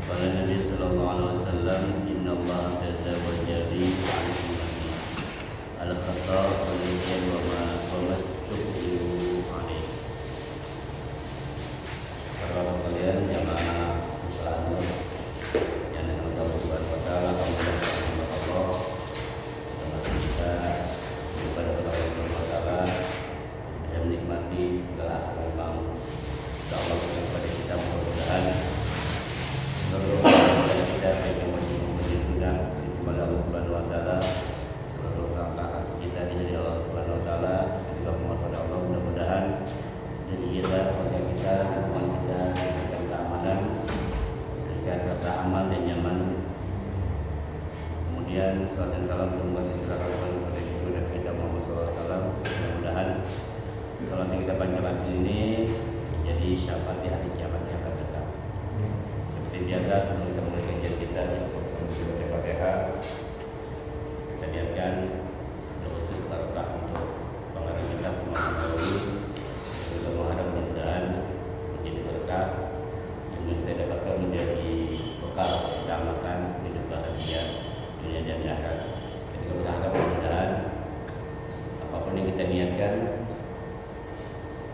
Qala Nabi sallallahu alaihi wasallam, innallaha tazawaja li 'an ummati al-khata' wal-nisyan wa ma tuqdiru alaihi. Para kalian jamaah Islam yang dengan Allah Subhanahu wa taala, Allah kita kepada Allah Subhanahu wa taala bisa menikmati segala kebaikan Allah kepada kita, mudah-mudahan seluruh kita yang menjadi sunnah kepada Allah Subhanahu wa taala, seluruh langkah kita dari Allah Subhanahu wa taala ketika mohon pada Allah, mudah-mudahan jadi kita, keluarga kita, teman kita diberikan keamanan, diberikan rasa aman dan nyaman. Kemudian salat dan salam semoga diserahkan kepada kita Muhammad SAW. Mudah-mudahan salat yang kita panjatkan ini jadi syafaat di hari kiamat yang akan datang. Seperti biasa sebelum kita mulai kajian kita, seperti Fatihah, kita niatkan khusus barokah untuk pengarang kita Muhammad SAW. Kita menghadap mudah-mudahan menjadi berkah yang kita dapatkan menjadi bekal keselamatan hidup bahagia dunia dan akhirat. Ketika berharap mudah-mudahan apapun yang kita niatkan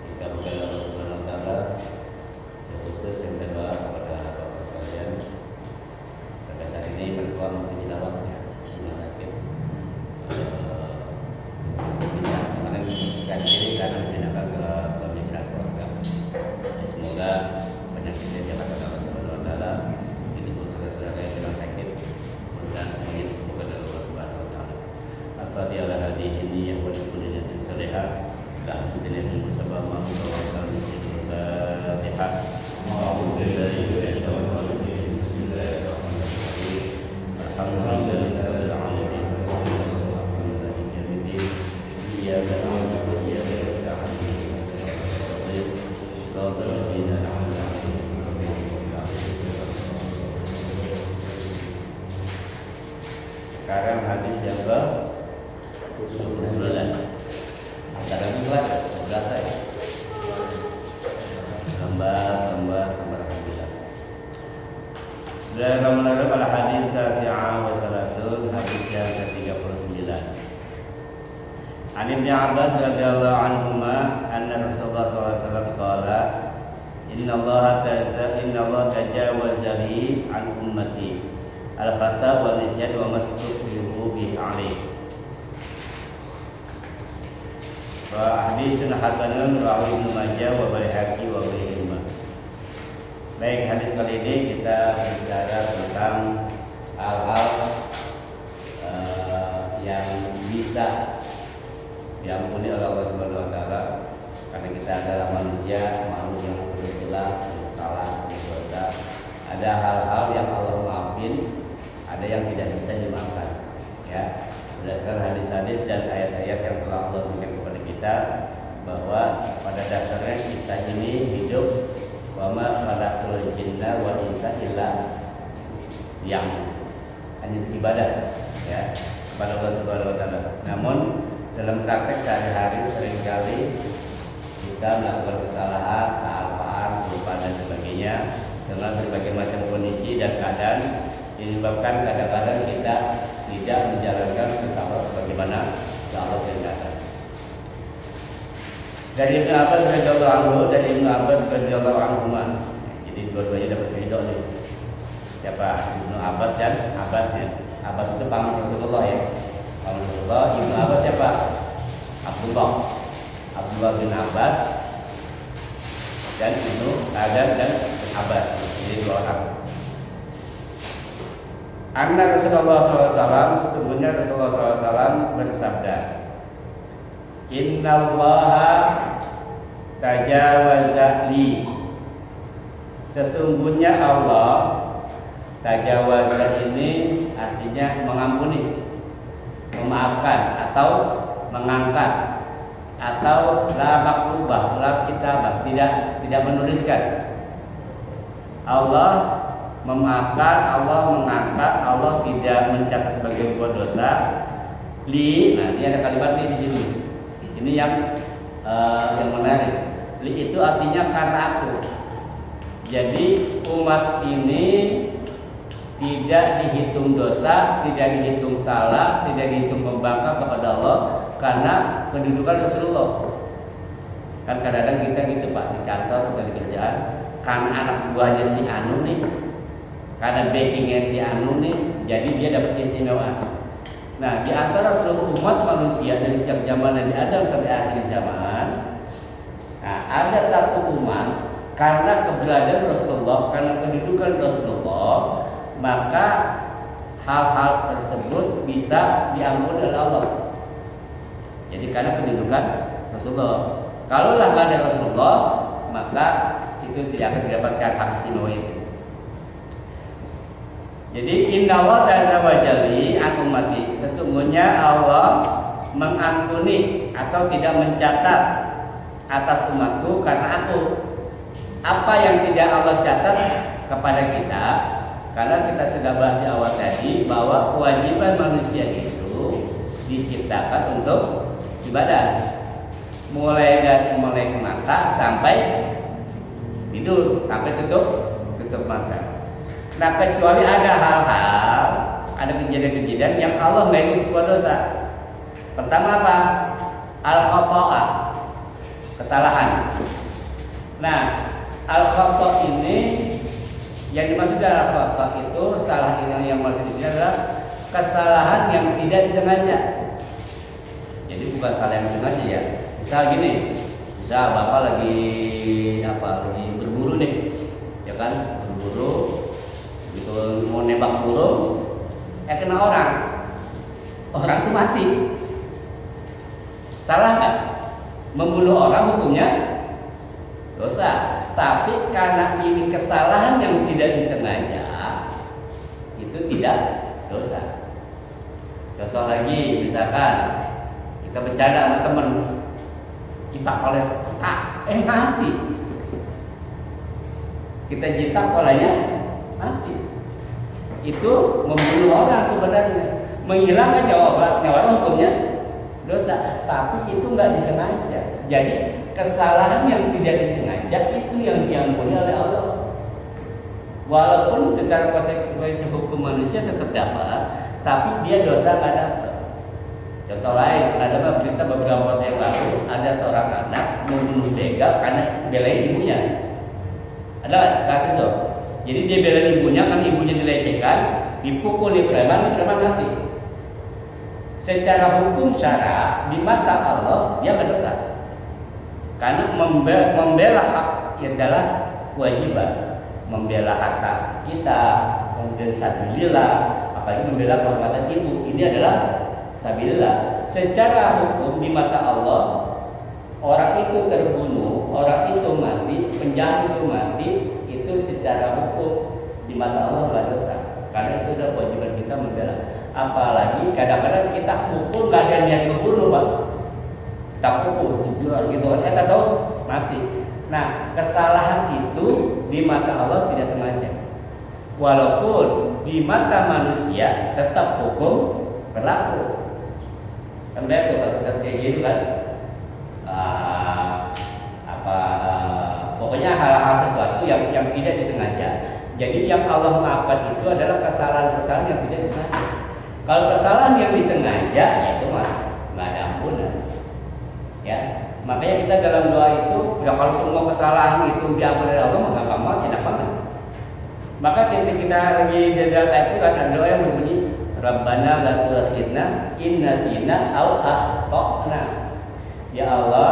kita bukan Allah Subhanahu wa taala, khusus yang berdoa kepada Bapak sekalian. Sampai saat ini berdoa masih dilawat ya, rumah sakit. Kita kemarin kan diri karena dipindahkan ke pembinaan keluarga. Semoga penyakitnya diangkat oleh Allah Subhanahu wa taala. Itu pun saudara-saudara yang sedang sakit, mudah-mudahan semuanya disembuhkan oleh Allah Subhanahu wa taala. Al-Fatihah ala hadihi ini yang wajib niyatin salihah. Dan kita lihat bersama Muhammad SAW di Al-Fatihah. Sekarang hadis yang ke-9. Sekarang juga selesai. Lambat alhamdulillah. Sudah kami pada hadis tasi'ah wa salasun, hadis yang ke-39. An Ibnu Abbas radhiyallahu anhuma anna Rasulullah sallallahu alaihi wasallam qala inna Allah tajawaza li an ummati al-khata' wal nisyan wa mastuqbihu bi alaihi. Wa hadisun hasanun rawahu Ibnu Majah wa Baihaqi wa ghairihi. Baik, hadis kali ini kita bicara tentang hal-hal yang bisa diampuni oleh Allah Subhanahu wa taala, karena kita adalah manusia, makhluk yang bersalah, berdosa. Ada hal-hal yang Allah maafin, ada yang tidak bisa dimaafkan. Ya, berdasarkan hadis-hadis dan ayat-ayat yang telah Allah berikan kepada kita, bahwa pada dasarnya kita ini hidup wa ma khalaqul jinna wal insa illa yang hanya ibadah ya kepada Allah Subhanahu wa taala. Namun dalam praktek sehari-hari seringkali kita melakukan kesalahan, kealpaan, kelupaan dan sebagainya dengan berbagai macam kondisi dan keadaan, disebabkan kadang-kadang kita tidak menjalankan perintah sebagaimana Allah perintahkan. Dari Ibnu Abbas radhiyallahu anhu, dari Ibnu Abbas radhiyallahu anhu. Jadi dua-duanya dapat ridho nih. Siapa? Ibnu Abbas dan Abbasnya. Abbas itu paman Rasulullah ya. Paman Rasulullah. Ibnu Abbas siapa? Abdullah bin Abbas dan Ibnu Adam dan Abbas. Jadi dua orang. Anna Rasulullah SAW, sesungguhnya Rasulullah SAW bersabda, Innallaha tajawaza li, sesungguhnya Allah, tajawaza ini artinya mengampuni, memaafkan atau mengangkat, atau la maktubah, la kitabah, tidak menuliskan. Allah memaafkan, Allah mengangkat, Allah tidak mencatat sebagai sebuah dosa. Li, nah ini ada kalimat li di sini. Ini yang menarik. Li itu artinya karena aku. Jadi umat ini tidak dihitung dosa, tidak dihitung salah, tidak dihitung membangkang kepada Allah karena kedudukan Rasulullah. Kan kadang-kadang kita gitu Pak, di kantor atau di kerjaan, karena anak buahnya si Anu nih, karena backingnya si Anu nih, jadi dia dapat keistimewaan. Nah, di antara seluruh umat manusia dari sejak zaman Nabi Adam sampai akhir zaman, nah, ada satu umat karena keberadaan Rasulullah, karena kedudukan Rasulullah, maka hal-hal tersebut bisa diampuni oleh Allah. Jadi karena kedudukan Rasulullah. Kalaulah nggak ada Rasulullah, maka itu tidak akan didapatkan hak istimewa itu. Jadi Inna Allah Ta'ala wajali an ummati, sesungguhnya Allah mengampuni atau tidak mencatat atas umatku karena aku. Apa yang tidak Allah catat kepada kita, karena kita sudah bahas di awal tadi bahwa kewajiban manusia itu diciptakan untuk ibadah, mulai dari melek mata sampai tidur, sampai tutup mata. Nah, kecuali ada hal-hal, ada kejadian-kejadian yang Allah nggak hitung sebuah dosa. Pertama apa? Al-khoto'ah, kesalahan. Nah, al-khoto' ini yang dimaksud dari al-khoto' itu salah yang maksud di sini adalah kesalahan yang tidak disengaja. Jadi bukan salah yang disengaja ya. Misal gini, misal bapak lagi berburu nih, ya kan, berburu. Gitu mau nembak burung, kena orang itu mati. Salah nggak? Membunuh orang hukumnya dosa. Tapi karena ini kesalahan yang tidak disengaja, itu tidak dosa. Contoh lagi, misalkan kita bercanda sama teman, kita oleh mati. Kita jitak olehnya mati. Itu membunuh orang sebenarnya, menghilangkan nyawa orang hukumnya dosa, tapi itu nggak disengaja. Jadi kesalahan yang tidak disengaja itu yang diampuni oleh Allah. Walaupun secara konsekuensi hukum manusia tetap dapat, tapi dia dosa nggak dapat. Contoh lain, ada berita beberapa waktu yang lalu, ada seorang anak membunuh begal karena belain ibunya. Ada kasus tuh. Jadi dia belain ibunya, kan ibunya dilecehkan, dipukul di preman mati. Secara hukum syara di mata Allah dia berdosa. Karena membela hak adalah kewajiban. Membela harta kita, kemudian sabilillah, apalagi membela kehormatan ibu, ini adalah sabilillah. Secara hukum di mata Allah, orang itu terbunuh, orang itu mati, penjahat itu mati, itu secara hukum di mata Allah nggak dosa, karena itu adalah kewajiban kita membela. Apalagi kadang-kadang kita pukul nggak ada niat membunuh, Pak. Kita pukul, jujur gitu, kita tahu mati. Nah, kesalahan itu di mata Allah tidak sengaja. Walaupun di mata manusia tetap hukum berlaku. Kan betul kasus kayak gitu kan. Pokoknya hal-hal sesuatu yang tidak disengaja. Jadi yang Allah maafkan itu adalah kesalahan-kesalahan yang tidak disengaja. Kalau kesalahan yang disengaja, ya itu mah nggak ada ampunan. Ya, makanya kita dalam doa itu, ya kalau semua kesalahan itu diampuni oleh Allah, maka gampang, enak banget. Maka ketika kita lagi di dalam ayat itu ada doa yang berbunyi, Rabbana la tu'akhidna in nasina aw akhtana. Ya Allah,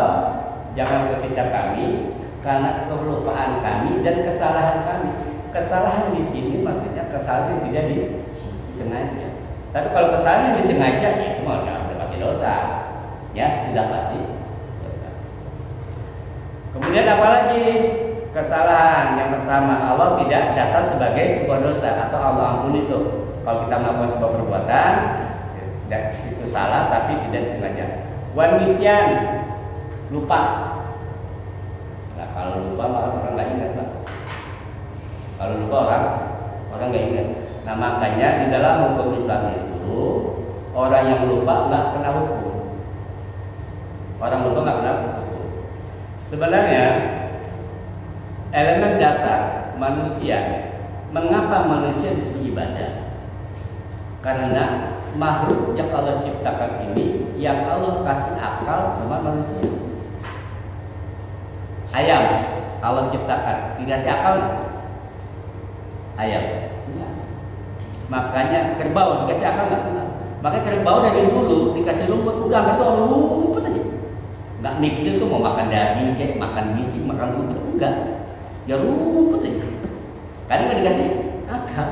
jangan bersiksa kami karena kelupaan kami dan kesalahan kami. Kesalahan di sini maksudnya kesalahan yang tidak disengaja. Tapi kalau kesalahan yang disengaja, ya itu mah udah pasti dosa. Ya, sudah pasti dosa. Kemudian apalagi kesalahan yang pertama, Allah tidak data sebagai sebuah dosa atau Allah ampuni itu. Kalau kita melakukan sebuah perbuatan, itu salah tapi tidak disengaja. Wan nisyan, lupa. Nah, kalau lupa maka orang nggak ingat, Pak. Kalau lupa orang nggak ingat. Nah, makanya di dalam hukum Islam itu orang yang lupa nggak kena hukum. Orang lupa nggak kena hukum. Sebenarnya elemen dasar manusia Mengapa manusia disuruh ibadah? Karena makhluk yang Allah ciptakan ini, yang Allah kasih akal cuma manusia. Ayam Allah ciptakan, dikasih akal nggak? Ayam. Enggak. Makanya kerbau dikasih akal nggak? Makanya kerbau dari dulu dikasih rumput, udah itu rumput aja. Nggak mikir tuh mau makan daging, kayak makan bistik, makan rumput, enggak. Ya rumput aja. Karena nggak dikasih akal.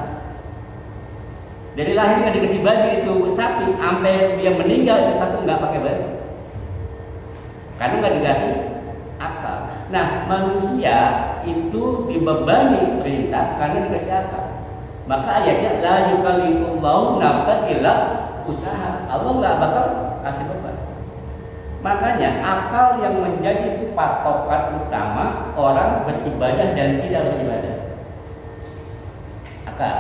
Dari lahir nggak dikasih baju itu sapi, sampai dia meninggal itu sapi nggak pakai baju. Karena nggak dikasih akal. Nah manusia itu dibebani perintah karena dikasih akal. Maka ayatnya la yukallifullahu nafsan illa usaha. Allah nggak bakal kasih beban. Makanya akal yang menjadi patokan utama orang beribadah dan tidak beribadah. Akal.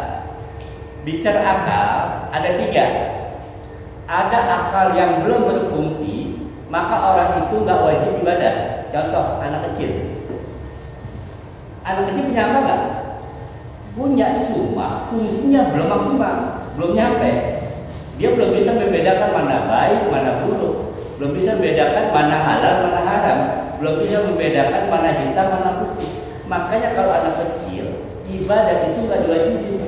Bicara akal ada 3. Ada akal yang belum berfungsi, maka orang itu nggak wajib ibadah. Contoh anak kecil. Anak kecil punya akal nggak? Punya, cuma fungsinya belum maksimal, belum nyampe. Dia belum bisa membedakan mana baik, mana buruk, belum bisa membedakan mana halal, mana haram, belum bisa membedakan mana hitam, mana putih. Makanya kalau anak kecil ibadah itu nggak diwajibin,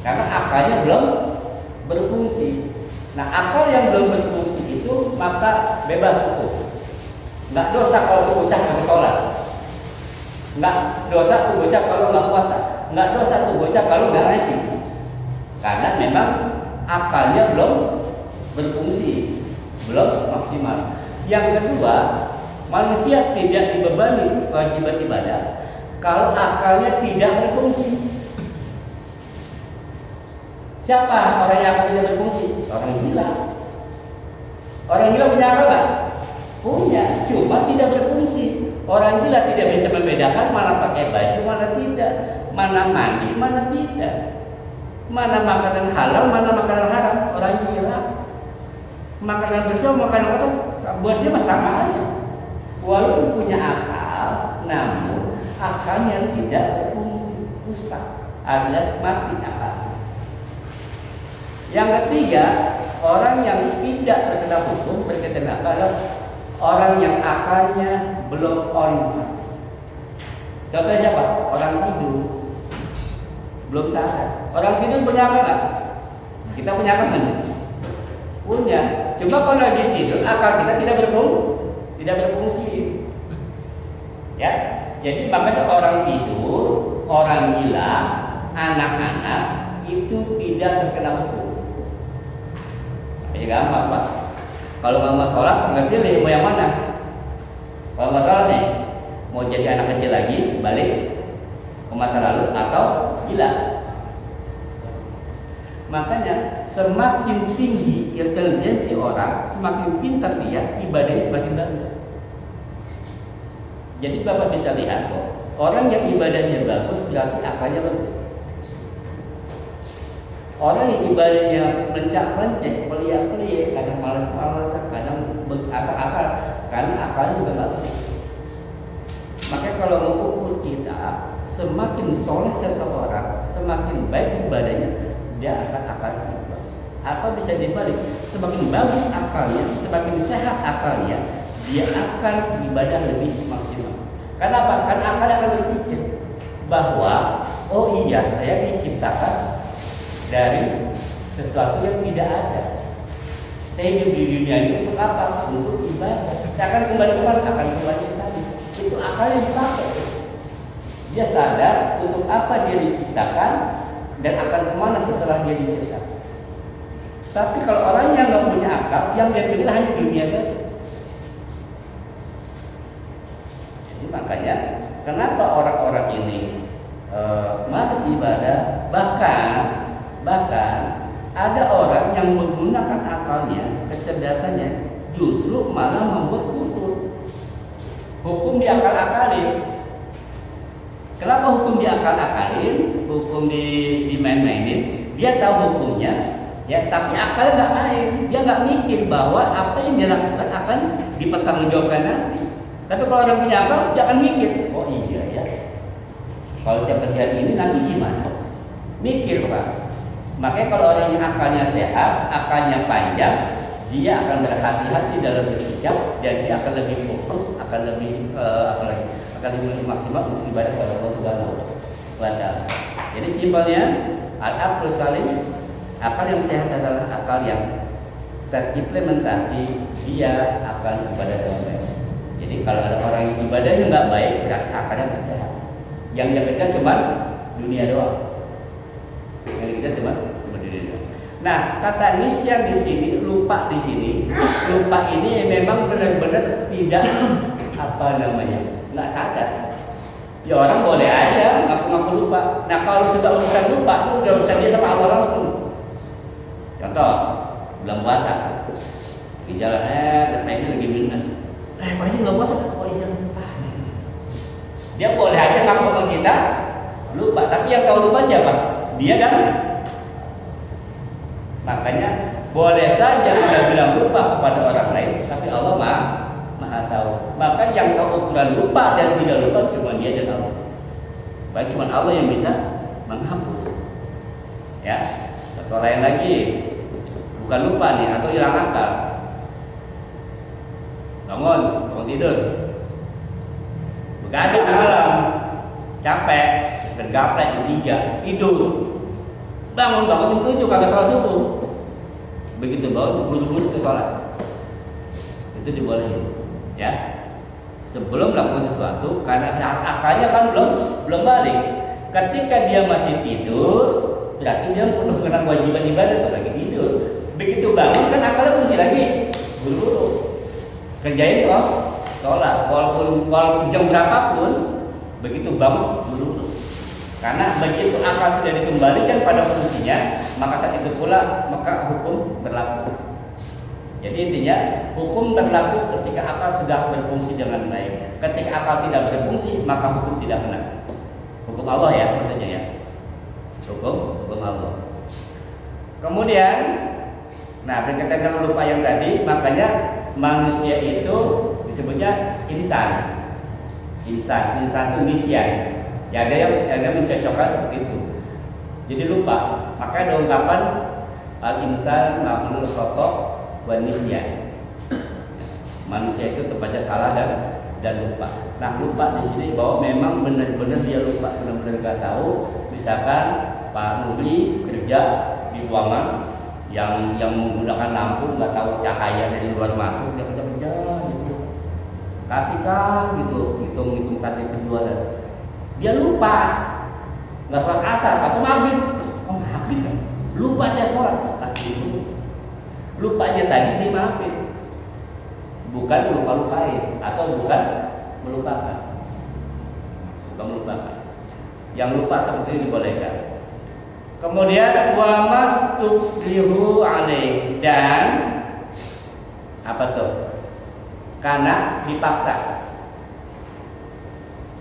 karena akalnya belum berfungsi. Nah akal yang belum berfungsi itu maka bebas hukum. Nggak dosa kalau tuh bocah nggak sholat, nggak dosa tuh bocah kalau nggak puasa, nggak dosa tuh bocah kalau nggak ngaji, karena memang akalnya belum berfungsi, belum maksimal. Yang kedua, manusia tidak dibebani kewajiban ibadah kalau akalnya tidak berfungsi. Siapa orang yang akalnya tidak berfungsi? Orang gila. Orang gila punya akal nggak? Punya, cuma tidak berfungsi. Orang gila tidak bisa membedakan mana pakai baju, mana tidak, mana mandi, mana tidak, mana makanan halal, mana makanan haram. Orang gila. Makanan bersih, makanan kotor, buat dia sama aja. Walaupun punya akal, namun akalnya tidak berfungsi, rusak, alias mati akal. Yang ketiga, orang yang tidak terkena hukum berkaitan akal adalah orang yang akalnya belum on. Contohnya siapa? Orang tidur, belum sadar. Orang tidur punya akal nggak? Kita punya akal nggak? Punya. Cuma kalau lagi tidur, akal kita tidak berfungsi. Ya. Jadi makanya orang tidur, orang gila, anak-anak itu tidak terkena hukum. Ya gampang Pak. Kalau nggak mau sholat, nggak pilih mau yang mana. Kalau nggak sholat nih, mau jadi anak kecil lagi, balik ke masa lalu atau gila. Makanya semakin tinggi intelijensi orang, semakin pintar dia, ibadahnya semakin bagus. Jadi Bapak bisa lihat kok, orang yang ibadahnya bagus berarti akalnya bagus. Orang yang ibadahnya mencak-mencek, pelia-pelia, kadang malas-malasan, kadang asal-asal, karena akalnya juga bagus. Makanya kalau mengukur kita, semakin soleh seseorang, semakin baik ibadahnya, dia akan akal semakin bagus. Atau bisa dibalik, semakin bagus akalnya, semakin sehat akalnya, dia akan ibadah lebih maksimal. Kenapa? Karena akal akan berpikir bahwa oh iya, saya diciptakan dari sesuatu yang tidak ada. Saya hidup di dunia ini untuk apa? Untuk ibadah. Saya akan kembali kemana? Akan kembali ke sana. Itu akal yang dipakai. Dia sadar untuk apa dia diciptakan dan akan kemana setelah dia diciptakan. Tapi kalau orang yang nggak punya akal, yang dia pilih hanya dunia saja. Jadi makanya kenapa orang-orang ini malas ibadah, bahkan ada orang yang menggunakan akalnya, kecerdasannya, justru malah membuat kufur. Hukum diakal-akalin. Kenapa hukum diakal-akalin? Hukum dimain-mainin. Dia tahu hukumnya, ya, tapi akalnya nggak main. Dia nggak mikir bahwa apa yang dia lakukan akan dipertanggungjawabkan nanti. Tapi kalau orang punya akal, dia akan mikir. Oh iya ya. Kalau saya kerjaan ini nanti gimana? Mikir Pak. Makanya kalau orang yang akalnya sehat, akalnya panjang, dia akan berhati-hati dalam bersikap dan dia akan lebih fokus, akan lebih akan lebih maksimal untuk ibadah kepada Allah Subhanahu wa Ta'ala. Jadi simpelnya al-aqlu salim, akal yang sehat adalah akal yang terimplementasi, dia akan ibadah dengan baik. Jadi kalau ada orang yang ibadahnya nggak baik, berarti akalnya nggak sehat. Yang dia kerja cuma dunia doang. Yang kita cuma dunia doang. Nah, kata nisyan di sini, lupa di sini, lupa ini memang benar-benar tidak nggak sadar. Ya orang boleh aja ngaku-ngaku lupa. Nah kalau sudah urusan lupa, itu udah urusan dia sama Allah langsung. Contoh, bulan puasa, di jalan ini lagi minus. Pak ini nggak puasa, oh iya lupa. Dia boleh aja ngaku sama kita lupa, tapi yang tahu lupa siapa? Dia dan makanya boleh saja kita bilang lupa kepada orang lain, tapi Allah maha tahu. Maka yang tahu ukuran lupa dan tidak lupa cuma dia dan Allah. Baik cuma Allah yang bisa menghapus. Ya, contoh lain lagi, bukan lupa nih atau hilang akal. Bangun tidur, begadang malam, capek, bergaplek jam 3, tidur. Bangun jam 7 kagak sholat subuh. Begitu bangun buru-buru ke sholat. Itu dibolehin, ya. Sebelum melakukan sesuatu, karena akalnya kan belum balik. Ketika dia masih tidur, berarti dia perlu kena kewajiban ibadah tuh lagi tidur. Begitu bangun kan akalnya fungsi lagi, buru-buru kerjain kok sholat. Walaupun jam berapapun, begitu bangun buru-buru. Karena begitu akal sudah dikembalikan pada fungsinya, maka saat itu pula maka hukum berlaku. Jadi intinya hukum berlaku ketika akal sudah berfungsi dengan baik. Ketika akal tidak berfungsi, maka hukum tidak benar. Hukum Allah ya maksudnya ya. Hukum Allah. Kemudian, nah berkaitan dengan lupa yang tadi, makanya manusia itu disebutnya insan. Insan itu nisyan. Ya ada mencocokkan seperti itu. Jadi lupa. Maka ada ungkapan al-insan ma'ulul khata' wa nisyan. Manusia itu tepatnya salah dan lupa. Nah lupa di sini bahwa memang benar-benar dia lupa, benar-benar nggak tahu. Misalkan Pak Nuri kerja di ruangan yang menggunakan lampu, nggak tahu cahaya dari luar masuk, dia kerja gitu. Kasihkan gitu, hitung target penjualan. Dia lupa, nggak sholat asar atau maghrib. Oh maghrib kan? Lupa saya sholat. Nah, itu lupanya tadi dimaafin, bukan lupa-lupain atau bukan melupakan. Yang lupa seperti ini dibolehkan. Kemudian wa mastublihu alaih, dan apa tuh? Karena dipaksa.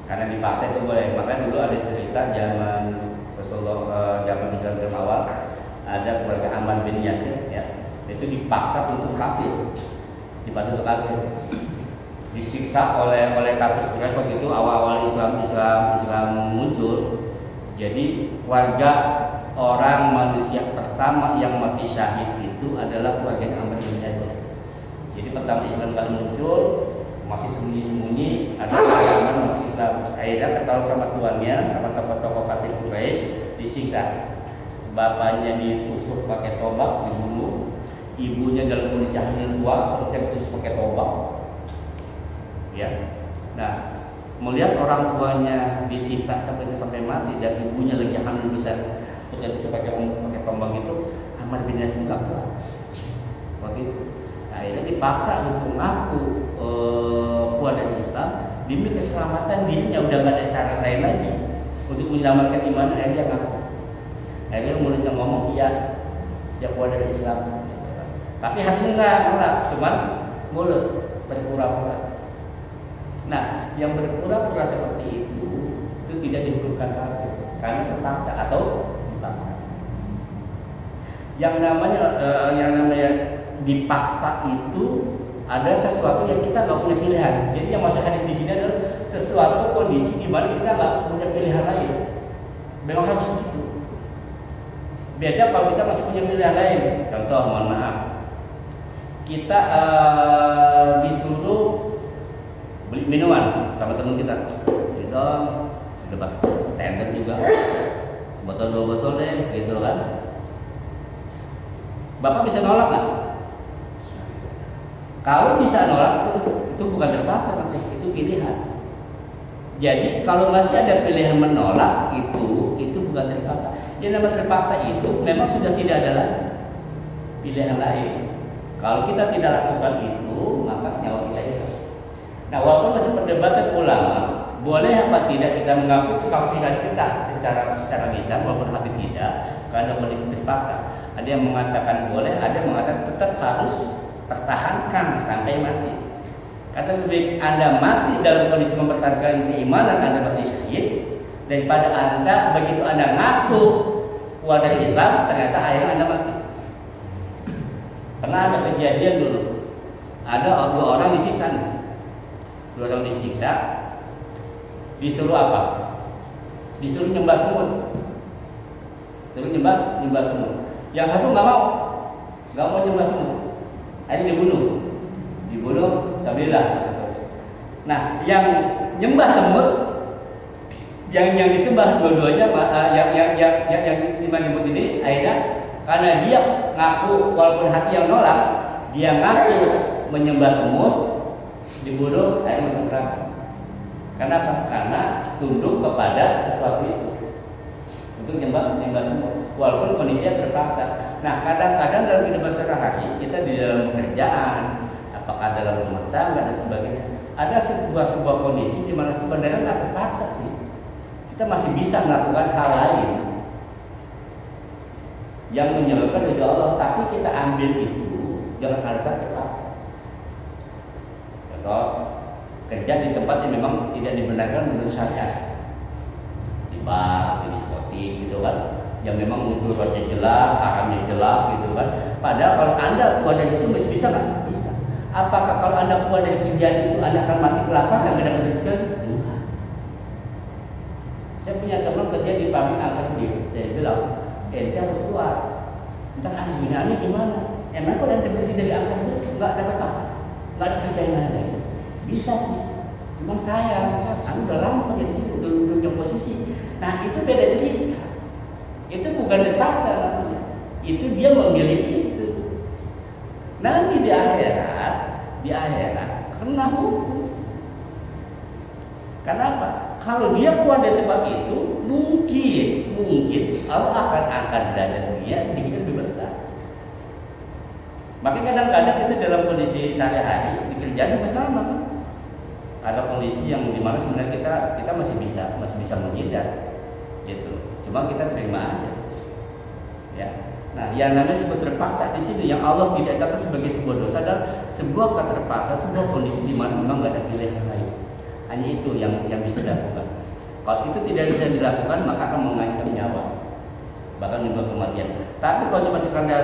Karena dipaksa itu boleh. Maka dulu ada cerita zaman Rasulullah, zaman Islam awal, ada keluarga Ammar bin Yasir ya, itu dipaksa untuk kafir. Disiksa oleh kafir Quraisy waktu itu awal-awal Islam muncul. Jadi keluarga orang manusia pertama yang mati syahid itu adalah keluarga Ammar bin Yasir. Jadi pertama Islam kalau muncul masih sembunyi-sembunyi, ada orang masuk Islam. Akhirnya ketahui sama tuannya, sama tokoh-tokoh kafir Quraisy, disiksa. Bapaknya ditusuk pakai tombak, dibunuh. Ibunya dalam kondisi hamil tua, perutnya ditusuk pakai tombak. Ya. Nah, melihat orang tuanya disiksa sampai mati dan ibunya lagi hamil besar, perutnya ditusuk pakai tombak itu, Ammar bin Yasir nggak kuat. Waktu itu, akhirnya dipaksa untuk ngaku keluar dari Islam demi keselamatan dirinya, udah nggak ada cara lain lagi untuk menyelamatkan iman. Akhirnya ngaku. Akhirnya mulutnya ngomong iya, siap keluar dari Islam. Tapi hatinya enggak, cuma mulut berpura-pura. Nah, yang berpura-pura seperti itu tidak dihukumkan kafir karena terpaksa atau dipaksa. Yang namanya dipaksa itu ada sesuatu yang kita nggak punya pilihan. Jadi yang maksud hadis di sini adalah sesuatu kondisi di mana kita nggak punya pilihan lain. Memang harus begitu. Beda kalau kita masih punya pilihan lain. Contoh, mohon maaf, kita disuruh beli minuman sama teman kita, gitu dong, coba tender juga, sebotol 2 botol deh, gitu kan. Bapak bisa nolak nggak? Kalau bisa nolak itu bukan terpaksa, itu pilihan. Jadi kalau masih ada pilihan menolak itu bukan terpaksa. Yang namanya terpaksa itu memang sudah tidak ada lagi pilihan lain. Kalau kita tidak lakukan itu, maka nyawa kita hilang. Nah, walaupun masih perdebatan ulama, boleh apa tidak kita mengaku kekafiran kita secara lisan walaupun hati tidak, karena kondisi terpaksa. Ada yang mengatakan boleh, ada yang mengatakan tetap harus pertahankan sampai mati. Karena lebih Anda mati dalam kondisi mempertahankan keimanan Anda mati syahid daripada Anda begitu Anda ngaku keluar dari Islam ternyata akhirnya Anda mati. Pernah ada kejadian dulu, ada 2 orang disiksa. 2 orang disiksa, disuruh apa? Disuruh nyembah semut. Suruh nyembah semut. Yang satu nggak mau nyembah semut. Akhirnya dibunuh sabilillah. Nah, yang nyembah semut, yang disembah dua-duanya, yang nyembut ini akhirnya karena dia ngaku walaupun hati yang nolak, dia ngaku menyembah semut, dibunuh, akhirnya masuk neraka. Kenapa? Karena tunduk kepada sesuatu itu untuk nyembah semut, walaupun kondisinya terpaksa. Nah, kadang-kadang dalam kehidupan sehari-hari kita di dalam pekerjaan, apakah dalam rumah tangga dan sebagainya, ada sebuah kondisi di mana sebenarnya nggak terpaksa sih. Kita masih bisa melakukan hal lain yang menyebabkan ridha Allah, tapi kita ambil itu dengan alasan terpaksa. Contoh, kerja di tempat yang memang tidak dibenarkan menurut syariat, di bar, di diskotik, gitu kan, yang memang mudaratnya jelas, haramnya jelas, gitu kan. Padahal kalau Anda keluar dari itu masih bisa nggak? Bisa. Apakah kalau Anda keluar dari kerjaan itu Anda akan mati kelaparan dan nggak dapat rezeki? Enggak. Saya punya teman kerja di pabrik angkat besi. Saya bilang, ente harus keluar. Entar ada gunanya gimana? Emang kalau ente berhenti dari angkat besi nggak dapat apa? Nggak ada kerjaan lain? Bisa sih. Cuma sayang, aku udah lama kerja di sini, udah punya posisi. Nah, itu beda cerita. Itu bukan terpaksa namanya. Itu dia memilih itu. Nanti di akhirat kena hukum. Kenapa? Kalau dia keluar dari tempat itu, mungkin Allah akan angkat derajat dia tinggi lebih besar. Makanya kadang-kadang kita dalam kondisi sehari-hari di kerjaan juga sama kan. Ada kondisi yang dimana sebenarnya kita masih bisa menghindar, gitu. Cuma kita terima aja. Ya. Nah, yang namanya disebut terpaksa di sini yang Allah tidak catat sebagai sebuah dosa adalah sebuah keterpaksa, sebuah kondisi di mana memang nggak ada pilihan lain. Hanya itu yang bisa dilakukan. Kalau itu tidak bisa dilakukan, maka akan mengancam nyawa, bahkan menyebabkan kematian. Tapi kalau cuma sekedar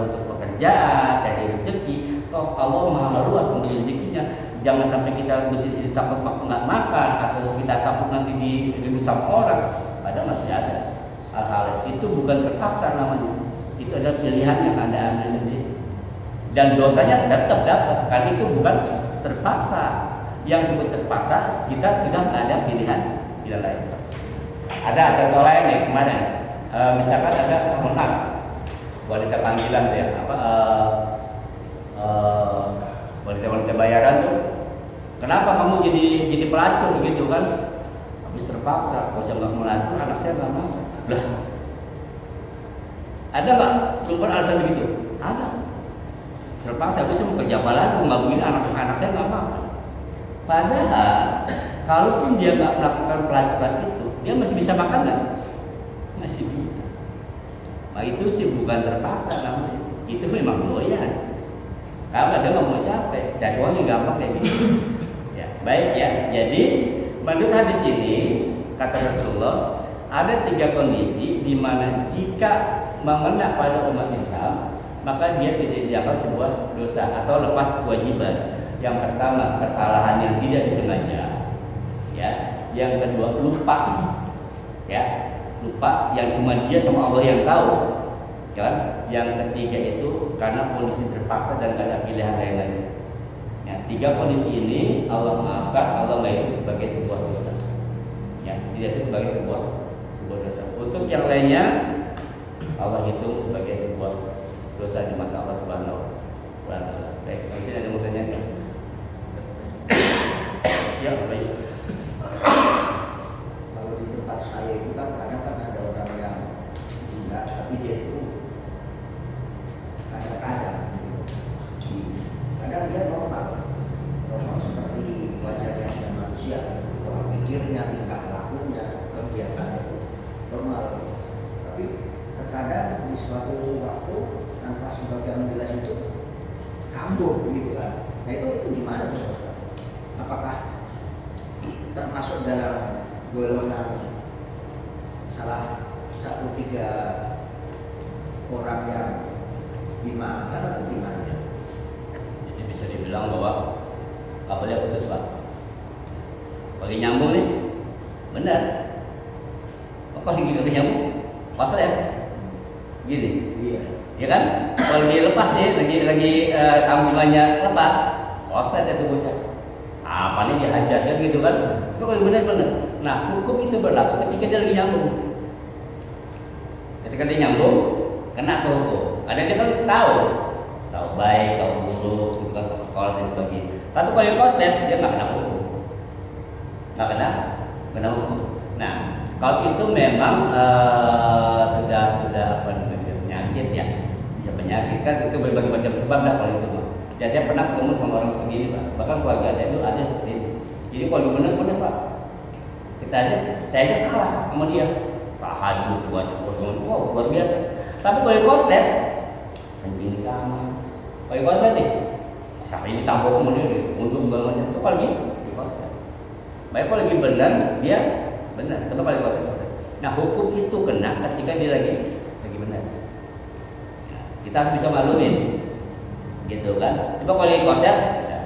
untuk pekerjaan, cari rezeki, toh Allah Maha luas memberi rezekinya. Jangan sampai kita berdiri takut nggak makan atau kita takut nanti diribu sama orang. Padahal masih ada hal-hal itu bukan terpaksa namanya. Itu ada pilihan yang Anda ambil sendiri. Dan dosanya tetap dapat karena itu bukan terpaksa. Yang disebut terpaksa kita sudah ada pilihan lain. Ada contoh lain nih kemarin. Misalkan ada wanita panggilan tuh ya, wanita bayaran tuh. Kenapa kamu jadi pelacur gitu kan? Habis terpaksa, kalau saya nggak melacur, anak saya nggak mau. Lah, ada nggak perempuan alasan begitu? Ada. Terpaksa, habis saya mau kerja apa lagi? Nggak begini, anak saya nggak mau. Padahal, kalaupun dia nggak melakukan pelacuran itu, dia masih bisa makan nggak? Masih bisa. Nah itu sih bukan terpaksa namanya. Itu memang doyan. Karena dia nggak mau capek, cari uang yang gampang kayak gitu. Ya, baik ya. Jadi menurut hadis ini kata Rasulullah ada 3 kondisi di mana jika mengena pada umat Islam maka dia tidak dianggap sebuah dosa atau lepas kewajiban. Yang pertama, kesalahan yang tidak disengaja, ya. Yang kedua, lupa, ya, lupa yang cuma dia sama Allah yang tahu, kan? Yang ketiga itu karena kondisi terpaksa dan gak ada pilihan lain. Ya, 3 kondisi ini Allah maafkan, Allah nggak itu sebagai sebuah dosa, ya, tidak itu sebagai sebuah dosa. Untuk yang lainnya Allah hitung sebagai sebuah dosa di mata Allah Subhanahu wa Ta'ala. Baik, masih ada mau tanya nggak? Ya, baik. Kalau di tempat saya itu kan kadang kan ada orang yang gila, tapi dia itu kadang-kadang kadang dia normal seperti wajarnya manusia, orang pikirnya, tingkah lakunya, kegiatannya itu normal. Tapi terkadang di suatu waktu tanpa sebab yang jelas itu kambuh gitu kan. Nah itu gimana tuh Ustaz? Apakah termasuk dalam golongan salah 1-3 orang yang dimaafkan atau gimana? Jadi bisa dibilang bahwa kabelnya putus Pak. Bagi nyambung nih, benar. Kok lagi nyambung? Pasal ya? Gini. Iya. Ya kan? Kalau dia lepas nih, lagi sambungannya lepas, offset itu bocah. Apa nih dihajar kan gitu kan? Itu kalau benar. Nah, hukum itu berlaku ketika dia lagi nyambung. Ketika dia nyambung, kena tuh hukum. Karena dia kan tahu baik, tahu buruk, gitu kan, sekolah dan sebagainya. Tapi kalau yang koslet, dia nggak kena hukum, nggak kena hukum. Nah, kalau itu memang sudah apa namanya penyakit ya, bisa penyakit kan itu berbagai macam sebab lah kalau itu mah. Ya saya pernah ketemu sama orang seperti ini Pak, bahkan keluarga saya itu ada seperti ini. Jadi kalau benar Pak, kita aja saya aja kalah sama dia, tahajud baca Quran, wow luar biasa. Tapi kalau yang koslet, kencing di kamar, kalau yang koslet nih, siapa ini tampuk kemudian dia untuk segala macam itu kalau gitu di koslet. Baik kalau lagi benar dia benar, tetap paling koslet. Nah hukum itu kena ketika dia lagi benar. Ya, kita harus bisa maklumin, gitu kan? Coba kalau lagi koslet, ya.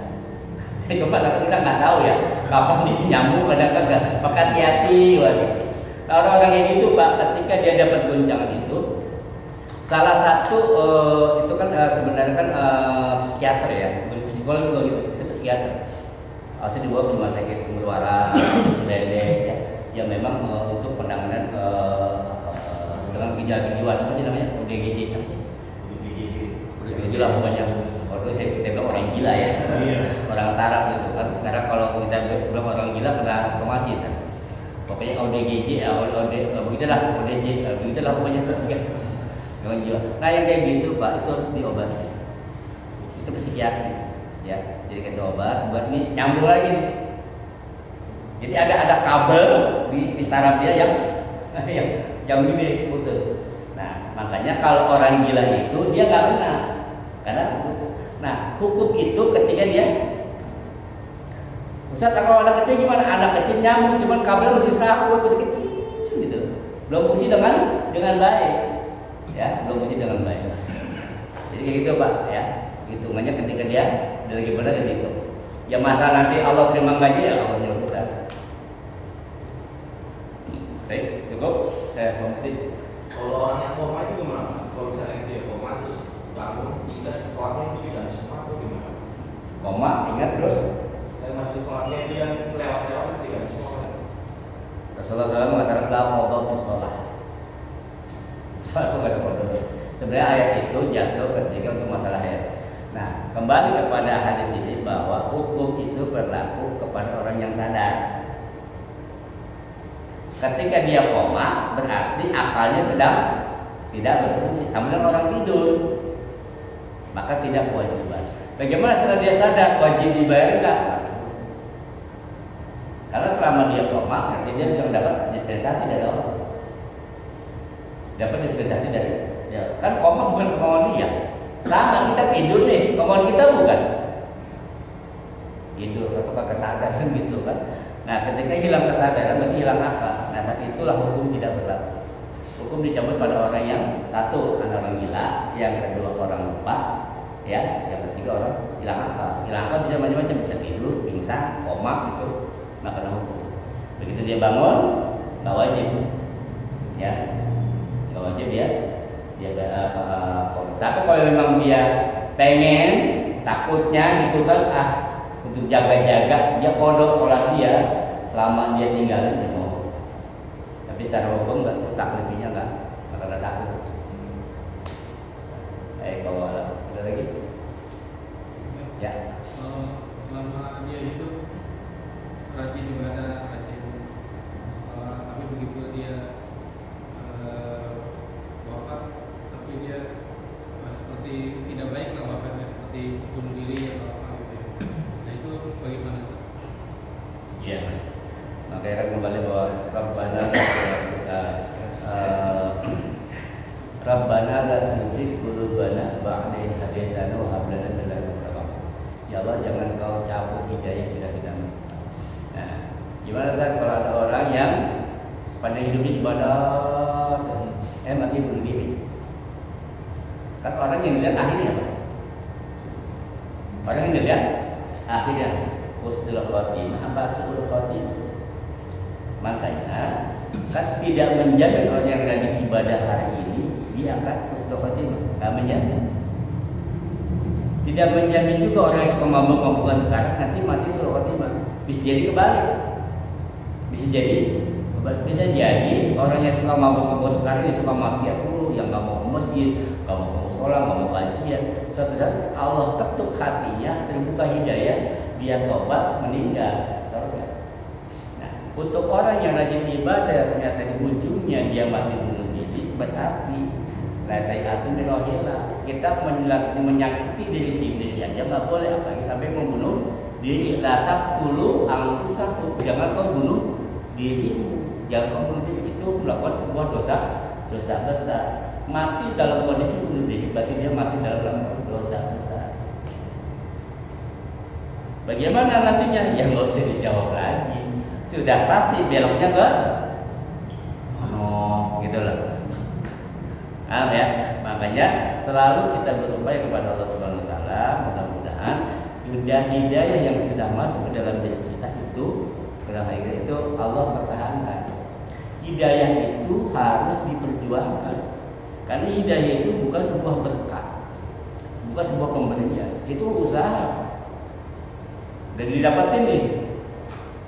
Coba kita nggak tahu ya kapan dia nyambung kadang kagak. Maka hati-hati, waduh. Nah, orang-orang kayak gitu Pak, ketika dia dapat goncangan itu, salah satu itu kan sebenarnya kan psikiater ya, psikolog juga gitu, itu psikiater. Harusnya dibawa ke rumah sakit Sumberwaras, Ciledug ya, yang memang untuk penanganan dengan gejala kejiwaan apa sih namanya? ODGJ apa sih? ODGJ lah pokoknya. Kalau kita bilang orang gila ya, orang saraf gitu kan. Karena kalau kita sebelum orang gila kena somasi kan. Pokoknya ODGJ ya, begitulah ODJ, begitulah pokoknya gangguan jiwa. Nah yang kayak gitu Pak itu harus diobati. Itu psikiatri ya. Jadi kasih obat buat ini nyambung lagi nih. Jadi ada kabel di saraf dia yang ini putus. Nah makanya kalau orang gila itu dia nggak kena karena putus. Nah hukum itu ketika dia Ustaz, kalau anak kecil gimana? Anak kecil nyambung, cuman kabel masih serabut, masih kecil gitu. Belum fungsi dengan baik. Ya, belum fungsi dengan baik. Jadi kayak gitu Pak, ya. Hitungannya ketika dia lagi benar gitu. Ya masalah nanti Allah terima gaji ya Allah yang besar. Baik, cukup. Saya komentar. Kalau orang yang koma itu gimana? Kalau misalnya dia koma terus bangun, ingat sholatnya itu tidak sempat atau gimana? Koma, ingat terus. Masjid sholatnya itu yang lewat-lewat tidak sholat. Rasulullah SAW mengatakan la qadha fi shalah. Salat itu ada qadha. Sebenarnya ayat itu jatuh ketika untuk masalah haid. Nah, kembali kepada hadis ini bahwa hukum itu berlaku kepada orang yang sadar. Ketika dia koma, berarti akalnya sedang tidak berfungsi, sama dengan orang tidur. Maka tidak kewajiban. Bagaimana setelah dia sadar wajib dibayar enggak? Karena selama dia koma, artinya dia sudah dapat dispensasi dari Allah. Dapat dispensasi dari ya. Kan koma bukan kemauan dia. Sama kita tidur nih, kemauan kita bukan tidur atau kesadaran gitu kan. Nah ketika hilang kesadaran berarti hilang akal. Nah saat itulah hukum tidak berlaku. Hukum dicabut pada orang yang satu orang gila, yang kedua orang lupa, ya, yang ketiga orang hilang akal. Hilang akal bisa macam-macam, bisa tidur, pingsan, koma gitu, nggak kena hukum. Begitu dia bangun, nggak wajib, ya, nggak wajib dia tapi kalau memang dia pengen, takutnya gitu kan, untuk jaga-jaga, dia kodok sholat dia selama dia tinggalin dia mau. Tapi secara hukum nggak taklifinya nggak ada takut. Kalau ada lagi, ya. Selama dia hidup rajin ibadah, rajin sholat, tapi begitu dia wafat, tapi dia seperti tidak baik lah wafatnya, seperti bunuh diri atau apa gitu ya. Nah itu bagaimana? Iya. Makanya kembali bahwa Rabbana la tuzigh qulubana ba'da idh hadaytana wa hab lana min ladunka rahmah. Ya Allah, jangan kau cabut hidayah yang sudah kita masuk. Nah, gimana Ustaz kalau ada orang yang sepanjang hidupnya ibadah terus mati bunuh diri? Kan orang yang dilihat akhirnya apa? Orang yang dilihat akhirnya husnul khotimah apa su'ul khotimah. Makanya kan tidak menjamin orang yang rajin ibadah hari ini dia akan husnul khotimah, nggak menjamin. Tidak menjamin juga orang yang suka mabuk-mabukan sekarang nanti mati husnul khotimah. Bisa jadi kebalik. Bisa jadi orang yang suka mabuk-mabuk sekarang, yang suka maksiat dulu, yang nggak mau ke masjid, nggak mau ke musola, nggak mau kajian, suatu saat Allah ketuk hatinya, terbuka hidayah, dia tobat, meninggal surga. Nah, untuk orang yang rajin ibadah ternyata di ujungnya dia mati bunuh diri, berarti lantai asin rohila. Kita menyakiti diri sendiri aja nggak boleh, apalagi sampai membunuh diri. Latak dulu angkusaku, jangan kau bunuh dirimu, jangan kau bunuh diri. Itu melakukan sebuah dosa besar. Mati dalam kondisi bunuh diri berarti dia mati dalam dosa besar. Bagaimana nantinya? Ya nggak usah dijawab lagi. Sudah pasti beloknya ke gitu loh. Ya, makanya selalu kita berupaya kepada Allah Subhanahu Wa Taala. Mudah-mudahan hidayah yang sudah masuk ke dalam diri kita itu Allah pertahankan. Hidayah itu harus diperjuangkan. Karena hidayah itu bukan sebuah berkah, bukan sebuah pemberian, itu usaha dan didapatin nih.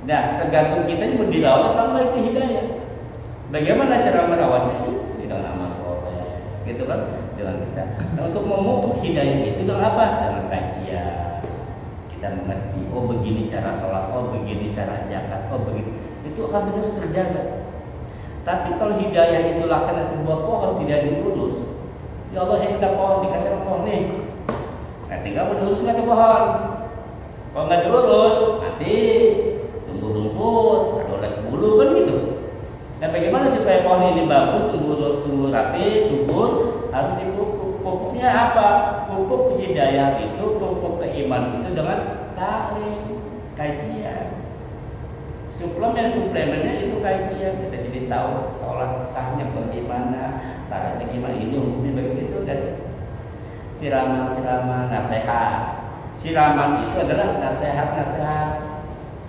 Nah, tergantung kita ini mau dirawat apa enggak itu hidayah. Bagaimana cara merawatnya itu dengan amal soleh, gitu kan? Dengan kita. Nah, untuk memupuk hidayah itu dengan apa? Dengan kajian. Kita mengerti, oh begini cara sholat, oh begini cara zakat, oh begini. Itu akan terus terjaga. Tapi kalau hidayah itu laksana sebuah pohon tidak diurus, ya Allah saya minta pohon, dikasih pohon nih. Nah tinggal mau diurus nggak tuh pohon? Kalau nggak diurus, mati, tumbuh rumput, ada bulu kan gitu. Nah bagaimana supaya pohon ini bagus, tumbuh rapi, subur? Harus dipupuk. Pupuknya apa? Pupuk hidayah itu, pupuk keimanan itu dengan taklim, kajian. Suplemennya itu kajian, kita jadi tahu sholat sahnya bagaimana, syaratnya gimana, ini hukumnya begitu. Dan siraman nasihat. Siraman itu adalah nasihat,